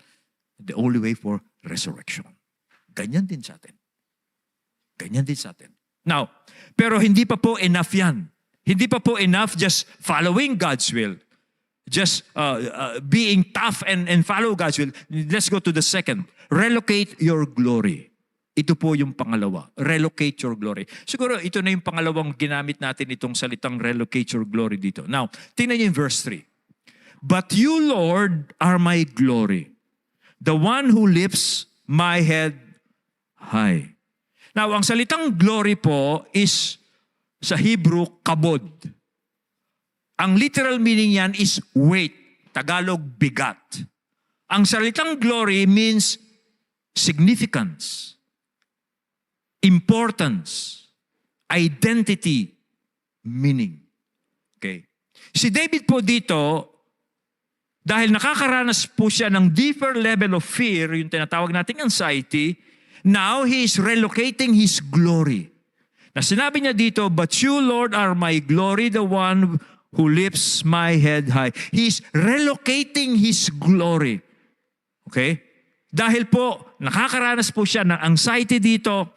the only way for resurrection. Ganyan din sa atin. Ganyan din sa atin. Now, pero hindi pa po enough yan. Hindi pa po enough just following God's will. Just being tough and follow God's will. Let's go to the second. Relocate your glory. Ito po yung pangalawa. Relocate your glory. Siguro ito na yung pangalawang ginamit natin itong salitang relocate your glory dito. Now, tingnan niyo yung verse 3. But you, Lord, are my glory, the one who lifts my head high. Now, ang salitang glory po is sa Hebrew, kabod. Ang literal meaning yan is weight. Tagalog, bigat. Ang salitang glory means significance, importance, identity, meaning. Okay. Si David po dito, dahil nakakaranas po siya ng deeper level of fear, yung tinatawag nating anxiety, now he is relocating his glory. Na sinabi niya dito, but you, Lord, are my glory, the one who lifts my head high. He is relocating his glory. Okay? Dahil po, nakakaranas po siya ng anxiety dito,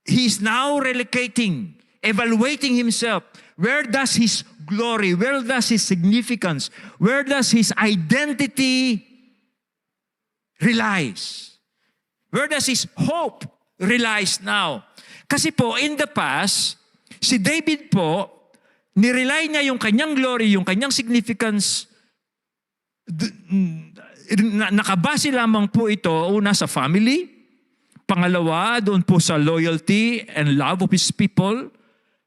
he is now relocating, evaluating himself. Where does his glory, where does his significance, where does his identity relies? Where does his hope relies now? Kasi po, in the past, si David po, nirely niya yung kanyang glory, yung kanyang significance, nakabase lamang po ito, una sa family, pangalawa, doon po sa loyalty and love of his people,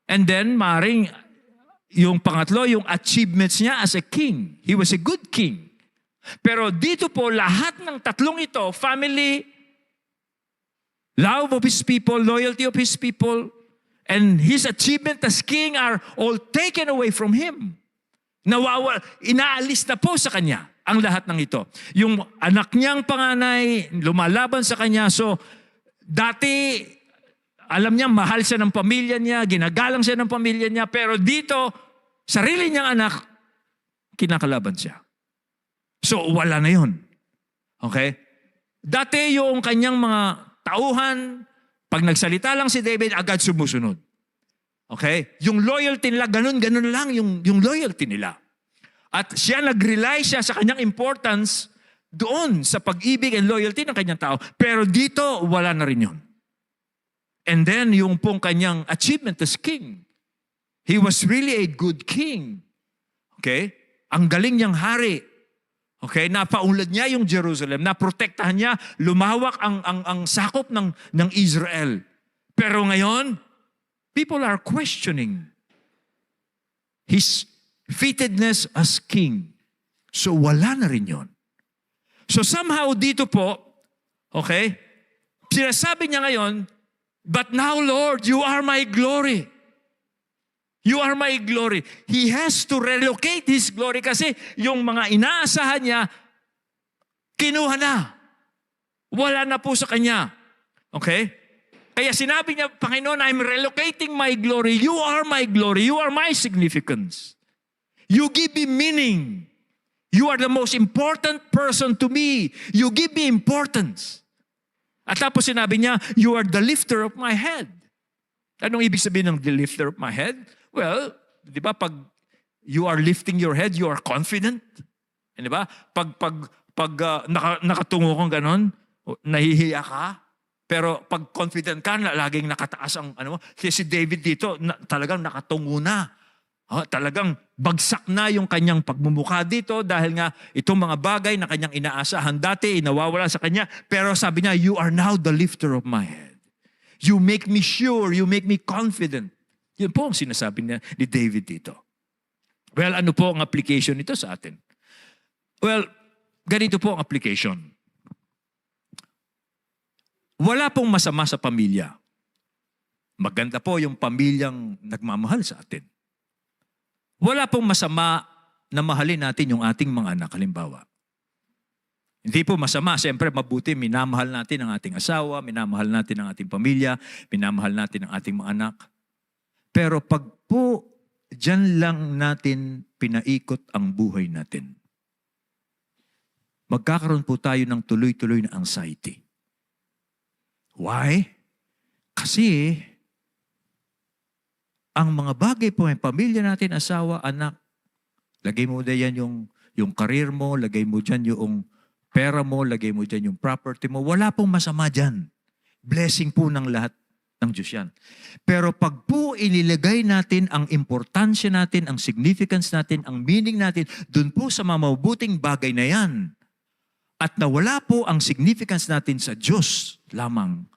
and then, maring, yung pangatlo, yung achievements niya as a king. He was a good king. Pero dito po, lahat ng tatlong ito, family, love of his people, loyalty of his people, and his achievement as king are all taken away from him. Inaalis na po sa kanya ang lahat ng ito. Yung anak niyang panganay, lumalaban sa kanya. So, dati, alam niya, mahal siya ng pamilya niya, ginagalang siya ng pamilya niya, pero dito, sarili niyang anak, kinakalaban siya. So, wala na yun. Okay? Dati yung kanyang mga tauhan, pag nagsalita lang si David, agad sumusunod. Okay? Yung loyalty nila, ganun lang yung loyalty nila. At siya nag-rely siya sa kanyang importance doon sa pag-ibig and loyalty ng kanyang tao. Pero dito, wala na rin yun. And then, yung pong kanyang achievement as king. He was really a good king. Okay? Ang galing niyang hari. Okay? Napaunlad niya yung Jerusalem. Naprotektahan niya. Lumawak ang sakop ng Israel. Pero ngayon, people are questioning his fittedness as king. So wala na rin yun. So somehow dito po, okay, sinasabi niya ngayon, but now Lord, you are my glory. You are my glory. He has to relocate his glory kasi yung mga inaasahan niya, kinuha na. Wala na po sa kanya. Okay? Kaya sinabi niya, Panginoon, I'm relocating my glory. You are my glory. You are my significance. You give me meaning. You are the most important person to me. You give me importance. At tapos sinabi niya, you are the lifter of my head. Anong ibig sabihin ng the lifter of my head? Well, di ba, pag you are lifting your head, you are confident. Di ba? Pag nakatungo kang ganon, nahihiya ka. Pero pag confident ka, laging nakataas ang ano mo. Si David dito, talagang nakatungo na. Talagang bagsak na yung kanyang pagmumukha dito dahil nga itong mga bagay na kanyang inaasahan dati, inawawala sa kanya. Pero sabi niya, you are now the lifter of my head. You make me sure, you make me confident. Yun po ang sinasabi niya ni David dito. Well, ano po ang application nito sa atin? Well, ganito po ang application. Wala pong masama sa pamilya. Maganda po yung pamilyang nagmamahal sa atin. Wala pong masama na mahalin natin yung ating mga anak, halimbawa. Hindi po masama, siyempre mabuti, minamahal natin ang ating asawa, minamahal natin ang ating pamilya, minamahal natin ang ating mga anak. Pero pag po dyan lang natin pinaikot ang buhay natin, magkakaroon po tayo ng tuloy-tuloy na anxiety. Why? Kasi ang mga bagay po, yung pamilya natin, asawa, anak, lagay mo dyan yung career mo, lagay mo dyan yung pera mo, lagay mo dyan yung property mo. Wala pong masama dyan. Blessing po ng lahat ng Diyos yan. Pero pag po inilagay natin ang importansya natin, ang significance natin, ang meaning natin, dun po sa mamabuting bagay na yan, at nawala po ang significance natin sa Diyos lamang,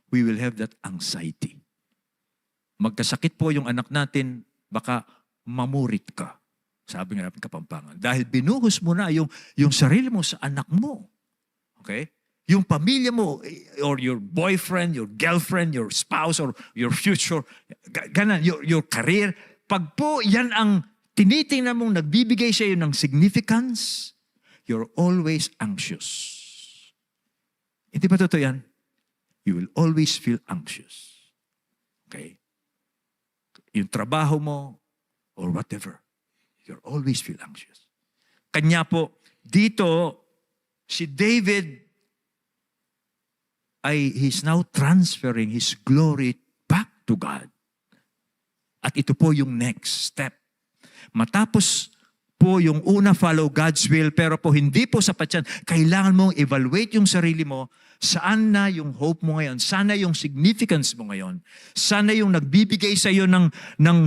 we will have that anxiety. Magkasakit po yung anak natin, baka mamurit ka. Sabi nga natin Kapampangan. Dahil binuhos mo na yung sarili mo sa anak mo. Okay? Yung pamilya mo, or your boyfriend, your girlfriend, your spouse, or your future, your career, pag po yan ang tinitingnan mong nagbibigay sa iyo ng significance, you're always anxious. Hindi ba totoo yan? You will always feel anxious. Okay? Yung trabaho mo, or whatever, you'll always feel anxious. Kanya po, dito, si David, he's now transferring his glory back to God. At ito po yung next step. Matapos po yung una, follow God's will, pero po hindi po sapat yan. Kailangan mong evaluate yung sarili mo. Saan na yung hope mo ngayon? Sana yung significance mo ngayon? Sana yung nagbibigay sa iyo ng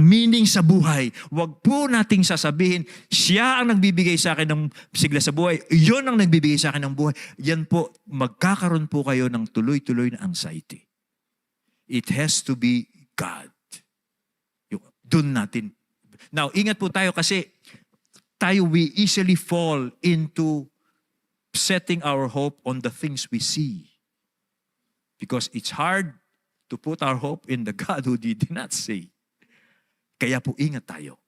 meaning sa buhay? Huwag po nating sasabihin, siya ang nagbibigay sa akin ng sigla sa buhay. Iyon ang nagbibigay sa akin ng buhay. Yan po, magkakaroon po kayo ng tuloy-tuloy na anxiety. It has to be God. Doon natin. Now, ingat po tayo kasi we easily fall into setting our hope on the things we see. Because it's hard to put our hope in the God who did not see. Kaya po ingat tayo.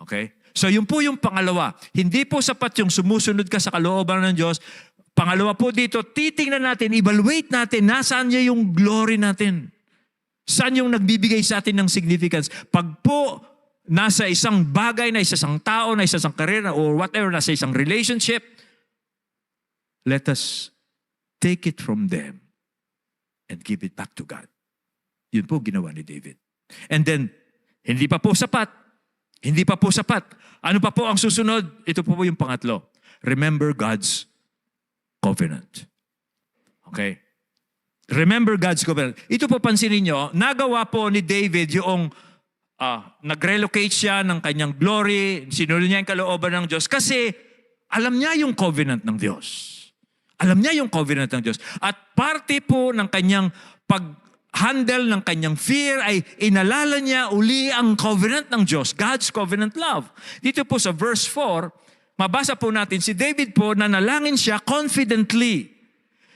Okay? So yun po yung pangalawa. Hindi po sapat yung sumusunod ka sa kalooban ng Diyos. Pangalawa po dito, titingnan natin, evaluate natin, nasaan niya yung glory natin. Saan yung nagbibigay sa atin ng significance? Pag po nasa isang bagay, na isang tao, na isang karera, or whatever, nasa isang relationship, let us take it from them and give it back to God. Yun po ginawa ni David. And then, hindi pa po sapat. Hindi pa po sapat. Ano pa po ang susunod? Ito po yung pangatlo. Remember God's covenant. Okay? Remember God's covenant. Ito po pansinin nyo, nagawa po ni David yung nag-relocate siya ng kanyang glory, sinunod niya yung kalooban ng Diyos kasi alam niya yung covenant ng Diyos. Alam niya yung covenant ng Diyos. At parte po ng kanyang pag-handle ng kanyang fear ay inalala niya uli ang covenant ng Diyos, God's covenant love. Dito po sa verse 4, mabasa po natin, si David po nanalangin siya confidently.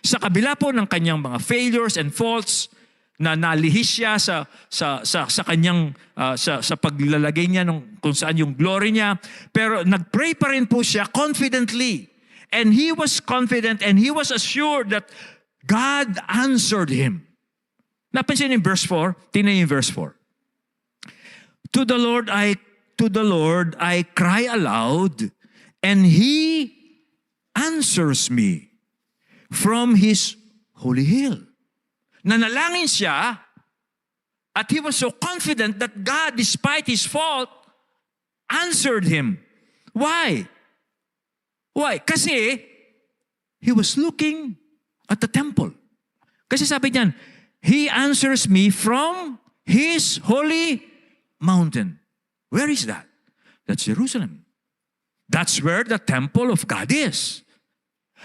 Sa kabila po ng kanyang mga failures and faults, na nalihis siya sa kanyang sa paglalagay niya ng kung saan yung glory niya, pero nagpray pa rin po siya confidently. And he was confident and he was assured that God answered him. Napansin in verse 4, tingnan yung verse 4. To the Lord I cry aloud, and he answers me from his holy hill. Nanalangin siya, at he was so confident that God, despite his fault, answered him. Why? Why? Kasi he was looking at the temple. Kasi sabi niyan, he answers me from his holy mountain. Where is that? That's Jerusalem. That's where the temple of God is.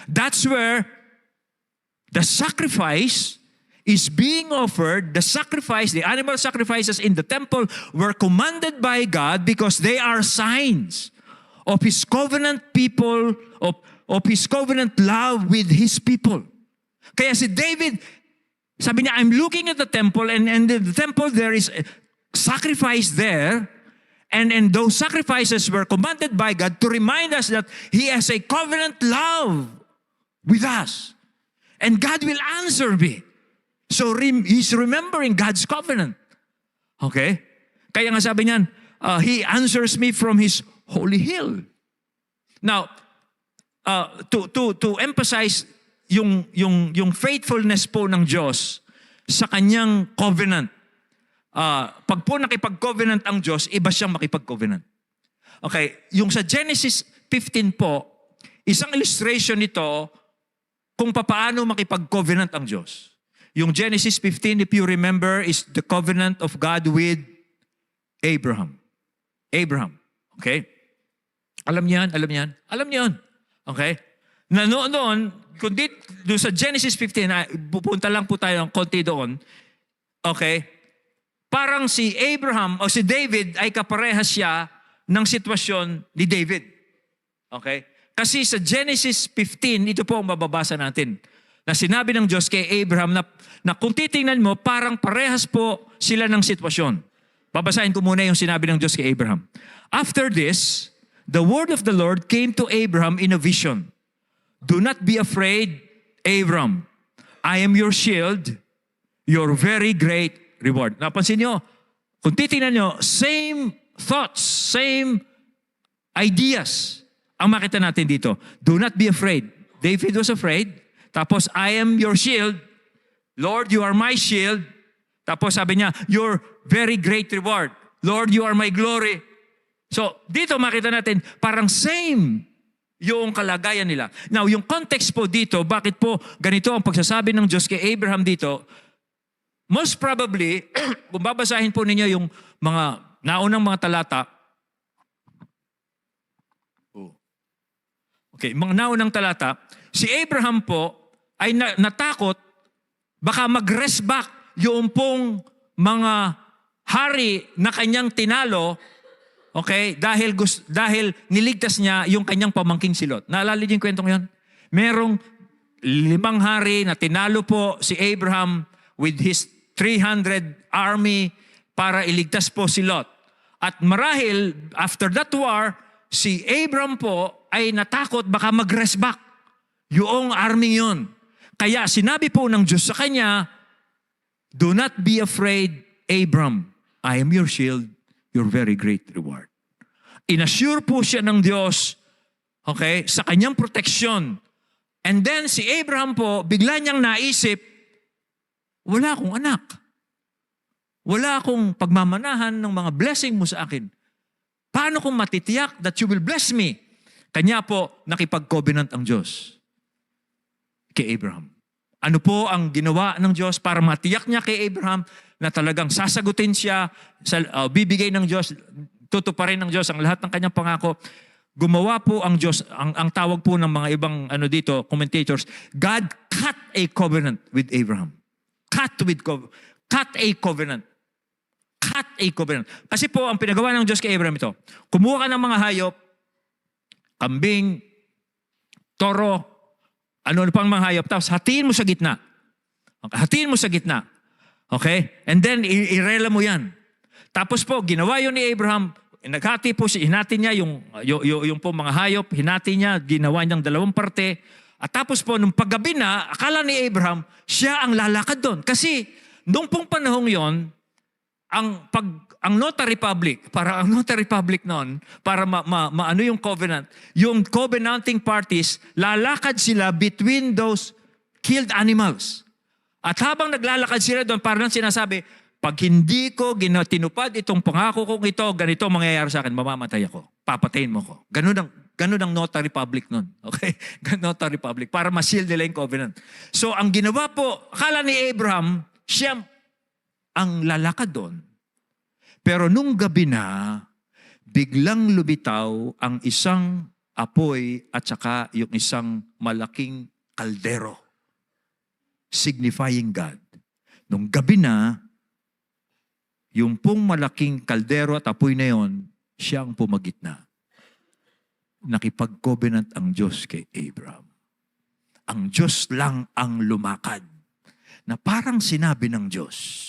That's where the sacrifice is being offered. The sacrifice, the animal sacrifices in the temple were commanded by God because they are signs of His covenant people, of His covenant love with His people. Kaya si David, sabi niya, I'm looking at the temple, and in the temple there is a sacrifice there, and those sacrifices were commanded by God to remind us that He has a covenant love with us. And God will answer me. So he's remembering God's covenant. Okay? Kaya nga sabi niyan, He answers me from His holy hill. Now, to emphasize yung faithfulness po ng Diyos sa kanyang covenant. Pag po nakipag-covenant ang Diyos, iba siyang makipag-covenant. Okay, yung sa Genesis 15 po, isang illustration nito kung paano makipag-covenant ang Diyos. Yung Genesis 15, if you remember, is the covenant of God with Abraham. Abraham. Okay? Alam niyan? Alam niyan? Okay? Na noon, kundi doon sa Genesis 15, pupunta lang po tayo ng konti doon, okay, parang si Abraham o si David ay kaparehas siya ng sitwasyon ni David. Okay? Kasi sa Genesis 15, ito po ang mababasa natin, na sinabi ng Diyos kay Abraham na kung titingnan mo, parang parehas po sila ng sitwasyon. Babasahin ko muna yung sinabi ng Diyos kay Abraham. After this, the word of the Lord came to Abraham in a vision. Do not be afraid, Abram. I am your shield, your very great reward. Napansin nyo, kung titingnan nyo, same thoughts, same ideas ang makita natin dito. Do not be afraid. David was afraid. Tapos, I am your shield. Lord, you are my shield. Tapos sabi niya, your very great reward. Lord, you are my glory. So, dito makita natin, parang same yung kalagayan nila. Now, yung context po dito, bakit po ganito ang pagsasabi ng Diyos kay Abraham dito, most probably, kung babasahin po ninyo yung mga naunang mga talata, okay, mga naunang talata, si Abraham po ay natakot, baka mag-rest back yung pong mga hari na kanyang tinalo. Okay? Dahil niligtas niya yung kanyang pamangking si Lot. Naalala niyo yung kwentong yun? Merong 5 hari na tinalo po si Abraham with his 300 army para iligtas po si Lot. At marahil, after that war, si Abraham po ay natakot baka mag-rest back yung army yun. Kaya sinabi po ng Diyos sa kanya, do not be afraid, Abram. I am your shield, your very great reward. Inassure po siya ng Diyos, okay, sa kanyang proteksyon. And then si Abraham po, bigla niyang naisip, wala akong anak. Wala akong pagmamanahan ng mga blessing mo sa akin. Paano kung matitiyak that you will bless me? Kanya po, nakipag-covenant ang Diyos kay Abraham. Ano po ang ginawa ng Diyos para matiyak niya kay Abraham na talagang sasagutin siya, bibigay ng Diyos, tutuparin ng Diyos ang lahat ng kanyang pangako. Gumawa po ang Diyos, ang tawag po ng mga ibang dito, commentators, God cut a covenant with Abraham. Cut a covenant. Cut a covenant. Kasi po, ang pinagawa ng Diyos kay Abraham ito, kumuha ka ng mga hayop, kambing, toro, ano pang mga hayop, tapos hatiin mo sa gitna. Hatiin mo sa gitna. Okay? And then, irela mo yan. Tapos po, ginawa yun ni Abraham, naghati po siya, hinati niya yung po mga hayop, hinati niya, ginawa niyang 2 parte. At tapos po, nung paggabi na, akala ni Abraham, siya ang lalakad doon. Kasi, nung pong panahong yon, ang notary public, para ang notary public noon, para maano yung covenant, yung covenanting parties, lalakad sila between those killed animals. At habang naglalakad sila doon, parang sinasabi, pag hindi ko tinupad itong pangako kong ito, ganito mangyayari sa akin, mamamatay ako. Papatayin mo ko. Ganun ang notary public noon. Okay? Ganun notary public. Para ma-seal nila yung covenant. So, ang ginawa po, akala ni Abraham, siya ang lalakad doon. Pero nung gabi na, biglang lumitaw ang isang apoy at saka yung isang malaking kaldero, signifying God. Nung gabi na, yung pong malaking kaldero at apoy na yon, siya ang pumagitna. Nakipag-covenant ang Diyos kay Abraham. Ang Diyos lang ang lumakad. Na parang sinabi ng Diyos,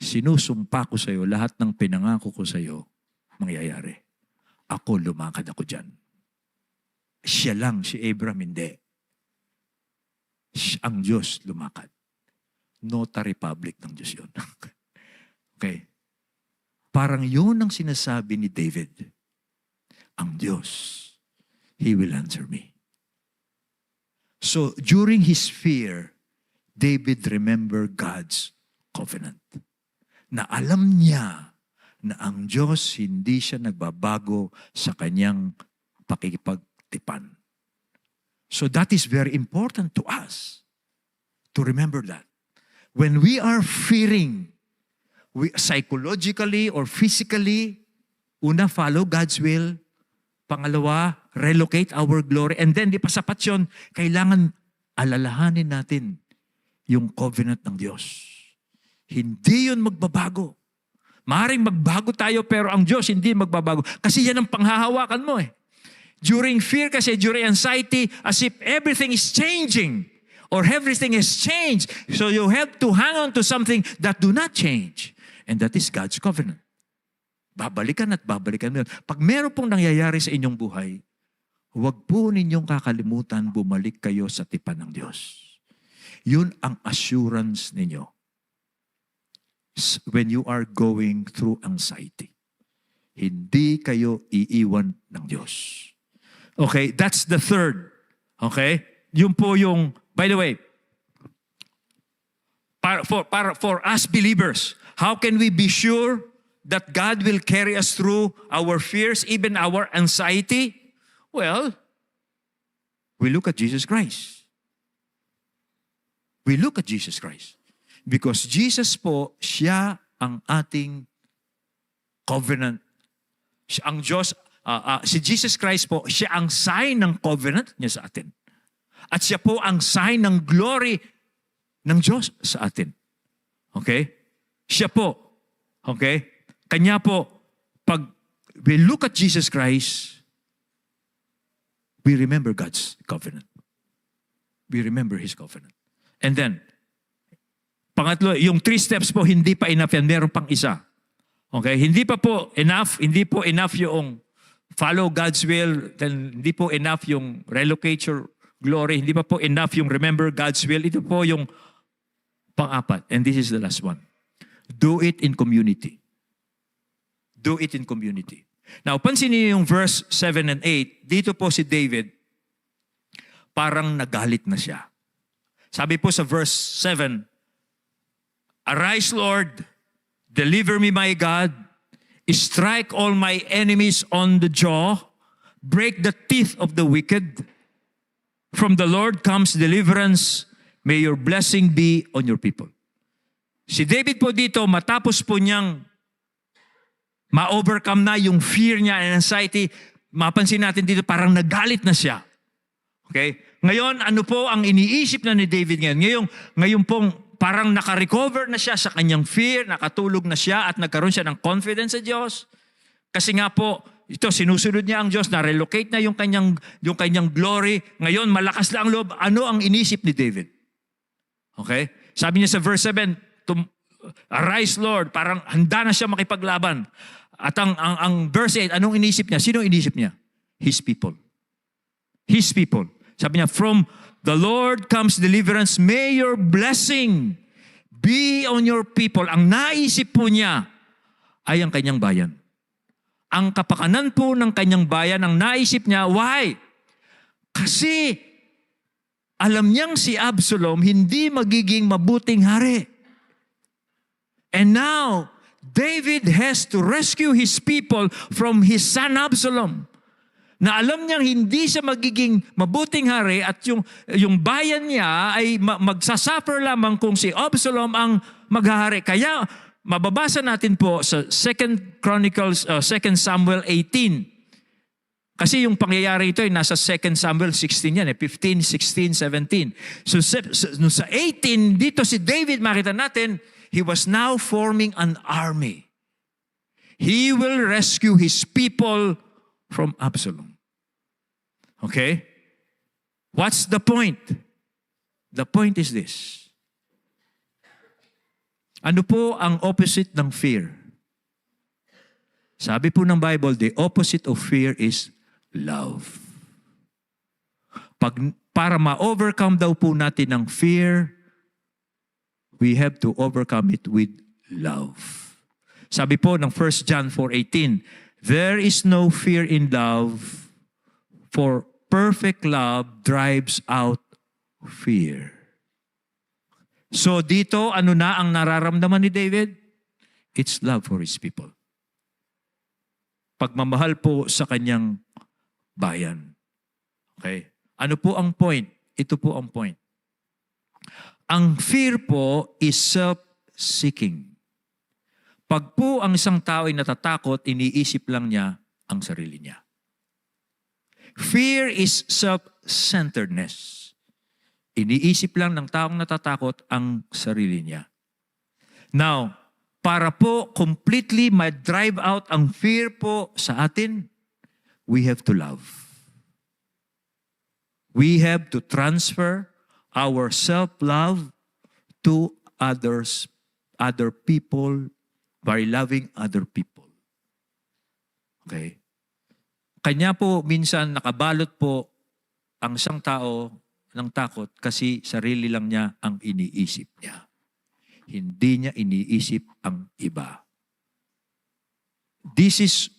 sinusumpa ko sa iyo, lahat ng pinangako ko sa iyo, mangyayari. Ako, lumakad ako dyan. Siya lang, si Abraham hindi. Ang Diyos lumakad. Notary public ng Diyos yun. Okay. Parang yun ang sinasabi ni David. Ang Diyos, He will answer me. So, during his fear, David remembered God's covenant. Na alam niya na ang Diyos hindi siya nagbabago sa kanyang pakikipagtipan. So that is very important to us to remember that. When we are fearing, psychologically or physically, una, follow God's will. Pangalawa, relocate our glory. And then, di pa sapat yun, kailangan alalahanin natin yung covenant ng Diyos. Hindi yun magbabago. Maaaring magbago tayo, pero ang Diyos hindi magbabago. Kasi yan ang panghahawakan mo eh. During fear kasi, during anxiety, as if everything is changing or everything has changed. So you have to hang on to something that do not change. And that is God's covenant. Babalikan at babalikan mo yun. Pag meron pong nangyayari sa inyong buhay, huwag po ninyong kakalimutan bumalik kayo sa tipan ng Diyos. Yun ang assurance ninyo when you are going through anxiety. Hindi kayo iiwan ng Diyos. Okay, that's the third. Okay? Yun po yung, by the way, for us believers, how can we be sure that God will carry us through our fears, even our anxiety? Well, we look at Jesus Christ. We look at Jesus Christ. Because Jesus po, siya ang ating covenant. Siya ang Diyos, si Jesus Christ po, siya ang sign ng covenant niya sa atin. At siya po ang sign ng glory ng Diyos sa atin. Okay? Siya po. Okay? Kanya po, pag we look at Jesus Christ, we remember God's covenant. We remember His covenant. And then, pangatlo, yung 3 steps po, hindi pa enough yan. Meron pang isa. Okay? Hindi po enough yung follow God's will, then hindi po enough yung relocate your glory, hindi pa po enough yung remember God's will. Ito po yung pang-apat. And this is the last one. Do it in community. Do it in community. Now, pansin niyo yung verse 7 and 8. Dito po si David, parang nagalit na siya. Sabi po sa verse 7, Arise, Lord, deliver me, my God. Strike all my enemies on the jaw. Break the teeth of the wicked. From the Lord comes deliverance. May your blessing be on your people. Si David po dito, matapos po niyang ma-overcome na yung fear niya and anxiety, mapansin natin dito parang nagalit na siya. Okay? Ngayon, ano po ang iniisip na ni David ngayon? Ngayon pong parang naka-recover na siya sa kanyang fear, nakatulog na siya at nagkaroon siya ng confidence sa Diyos. Kasi nga po, ito, sinusunod niya ang Diyos, na-relocate na yung kanyang glory. Ngayon, malakas na ang loob. Ano ang inisip ni David? Okay? Sabi niya sa verse 7, Arise, Lord, parang handa na siya makipaglaban. At ang verse 8, anong inisip niya? Sino inisip niya? His people. His people. Sabi niya, from the Lord comes deliverance. May your blessing be on your people. Ang naisip po niya ay ang kanyang bayan. Ang kapakanan po ng kanyang bayan, ang naisip niya, why? Kasi alam niyang si Absalom hindi magiging mabuting hari. And now, David has to rescue his people from his son Absalom. Na alam niyang hindi siya magiging mabuting hari at yung bayan niya ay magsasuffer lamang kung si Absalom ang maghahari. Kaya mababasa natin po sa 2 Samuel 18. Kasi yung pangyayari ito ay nasa 2 Samuel 16 yan, 15, 16, 17. So sa 18, dito si David, makita natin, he was now forming an army. He will rescue his people from Absalom. Okay? What's the point? The point is this. Ano po ang opposite ng fear? Sabi po ng Bible, the opposite of fear is love. Para ma-overcome daw po natin ang fear, we have to overcome it with love. Sabi po ng 1 John 4:18, there is no fear in love, for perfect love drives out fear. So dito, ano na ang nararamdaman ni David? It's love for his people. Pagmamahal po sa kanyang bayan. Okay? Ano po ang point? Ito po ang point. Ang fear po is self-seeking. Pag po ang isang tao ay natatakot, iniisip lang niya ang sarili niya. Fear is self-centeredness. Iniisip lang ng taong natatakot ang sarili niya. Now, para po completely ma-drive out ang fear po sa atin, we have to love. We have to transfer our self-love to others, other people, by loving other people. Okay? Kanya po minsan nakabalot po ang isang tao ng takot kasi sarili lang niya ang iniisip niya. Hindi niya iniisip ang iba. This is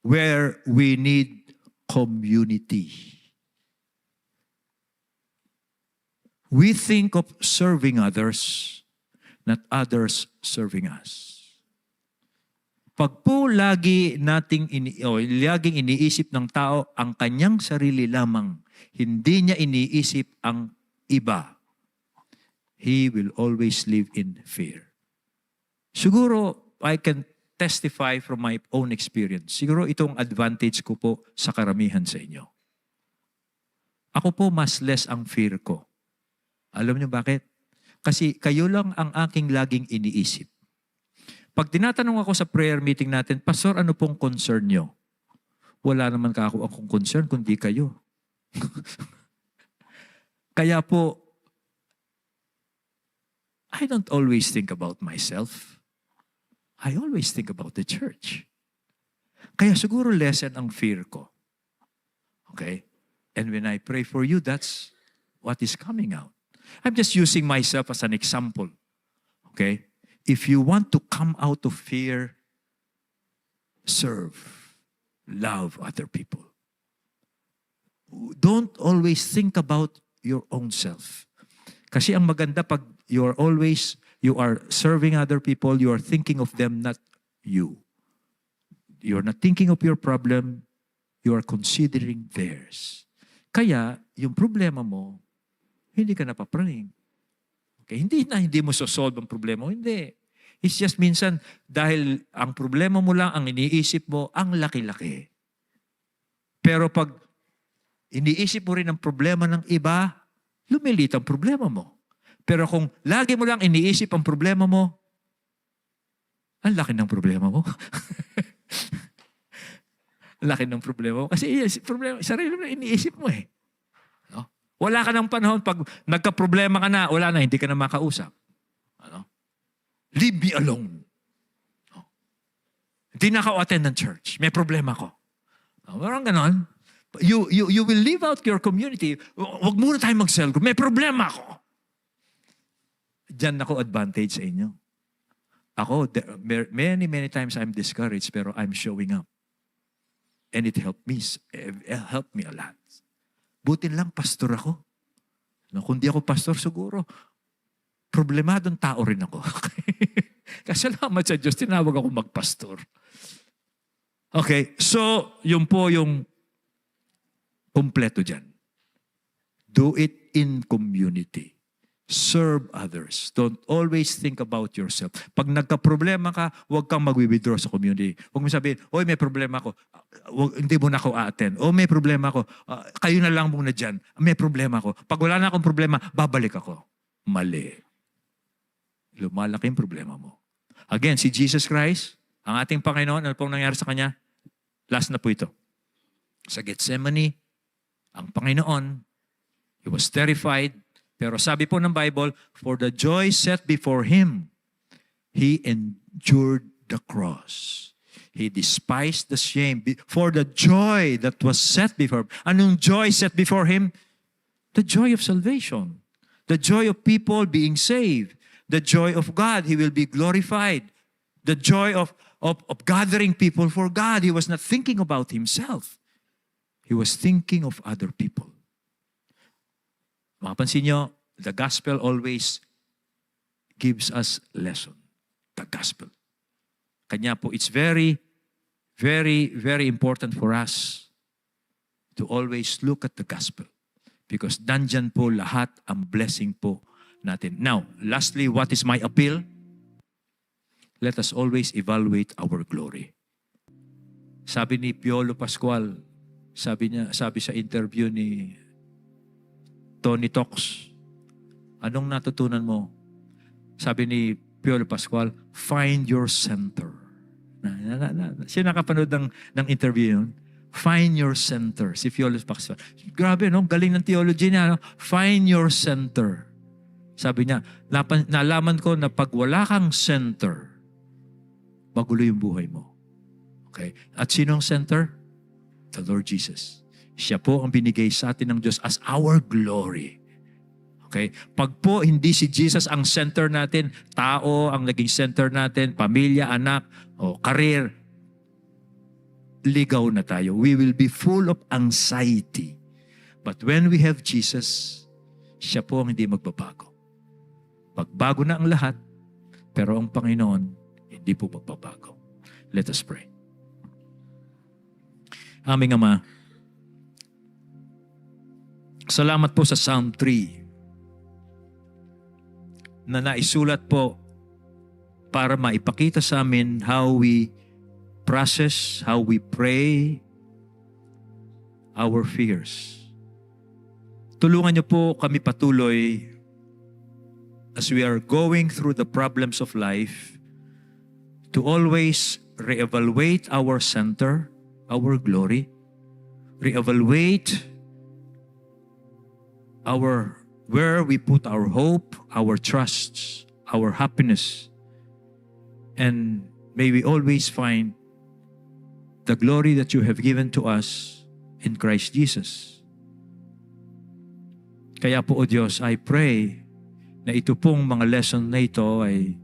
where we need community. We think of serving others, not others serving us. Pag po laging iniisip ng tao ang kanyang sarili lamang, hindi niya iniisip ang iba, he will always live in fear. Siguro, I can testify from my own experience. Siguro itong advantage ko po sa karamihan sa inyo. Ako po mas less ang fear ko. Alam niyo bakit? Kasi kayo lang ang aking laging iniisip. Pag tinatanong ako sa prayer meeting natin, Pastor, ano pong concern nyo? Wala naman akong concern kundi kayo. Kaya po, I don't always think about myself. I always think about the church. Kaya siguro lessen ang fear ko. Okay? And when I pray for you, that's what is coming out. I'm just using myself as an example. Okay? If you want to come out of fear, serve, love other people. Don't always think about your own self. Kasi ang maganda pag you are serving other people, you are thinking of them, not you. You are not thinking of your problem, you are considering theirs. Kaya, yung problema mo, hindi ka napapraning. Okay, hindi mo sosolve ang problema mo. Hindi. It's just minsan, dahil ang problema mo lang, ang iniisip mo, ang laki-laki. Pero pag iniisip mo rin ang problema ng iba, lumilit ang problema mo. Pero kung lagi mo lang iniisip ang problema mo, ang laki ng problema mo. Ang laki ng problema mo. Kasi sarili mo na iniisip mo eh. No? Wala ka ng panahon pag nagka-problema ka na, wala na, hindi ka na makausap. Ano? Leave me alone. No? Hindi na ako attend ng church. May problema ko. No? Parang ganon. You will leave out your community. Huwag muna tayo mag-cell group. May problema ako. Diyan ako advantage sa inyo. Ako, many times I'm discouraged pero I'm showing up. And it helped me a lot. Buti lang, pastor ako. No, kung di ako pastor, siguro, problemadong tao rin ako. Kasalamat sa Diyos, tinawag ako magpastor. Okay, so, yun po yung kumpleto dyan. Do it in community. Serve others. Don't always think about yourself. Pag nagka-problema ka, huwag kang mag-withdraw sa community. Huwag mo sabihin, oy, may problema ako. Hindi mo na ako a-attend. O may problema ako. Kayo na lang muna dyan. May problema ako. Pag wala na akong problema, babalik ako. Mali. Lumalaki yung problema mo. Again, si Jesus Christ, ang ating Panginoon, ano pong nangyari sa Kanya? Last na po ito. Sa Gethsemane, ang Panginoon, He was terrified. Pero sabi po ng Bible, for the joy set before Him, He endured the cross. He despised the shame for the joy that was set before Him. Anong joy set before Him? The joy of salvation. The joy of people being saved. The joy of God. He will be glorified. The joy of gathering people for God. He was not thinking about Himself. He was thinking of other people. Mapapansin nyo, the gospel always gives us lesson. The gospel. Kanya po, it's very, very, very important for us to always look at the gospel. Because nandyan po lahat ang blessing po natin. Now, lastly, what is my appeal? Let us always evaluate our glory. Sabi ni Piolo Pascual, Sabi sa interview ni Tony Talks, anong natutunan mo? Sabi ni Piolo Pascual, find your center. Siya nakapanood ng interview yun. Find your center. Si Piolo Pascual. Grabe, no? Galing ng theology niya. No? Find your center. Sabi niya, nalaman ko na pag wala kang center, magulo yung buhay mo. Okay? At sino ang center? The Lord Jesus. Siya po ang binigay sa atin ng Diyos as our glory. Okay? Pag po hindi si Jesus ang center natin, tao ang naging center natin, pamilya, anak, o career, ligaw na tayo. We will be full of anxiety. But when we have Jesus, siya po ang hindi magbabago. Pagbago na ang lahat, pero ang Panginoon, hindi po magbabago. Let us pray. Aming Ama, salamat po sa Psalm 3 na naisulat po para maipakita sa amin how we process, how we pray our fears. Tulungan niyo po kami patuloy as we are going through the problems of life to always reevaluate our center, our glory, reevaluate where we put our hope, our trusts, our happiness, and may we always find the glory that you have given to us in Christ Jesus. Kaya po, O Diyos, I pray na ito pong mga lesson na ito ay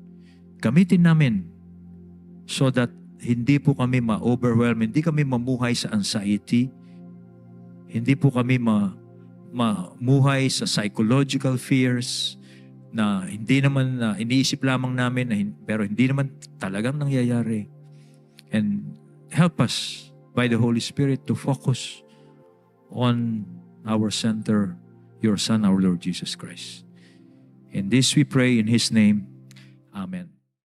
gamitin namin so that hindi po kami ma-overwhelm, hindi kami mamuhay sa anxiety, hindi po kami mamuhay sa psychological fears na hindi naman iniisip lamang namin pero hindi naman talagang nangyayari. And help us by the Holy Spirit to focus on our center, your Son, our Lord Jesus Christ. In this we pray in His name. Amen.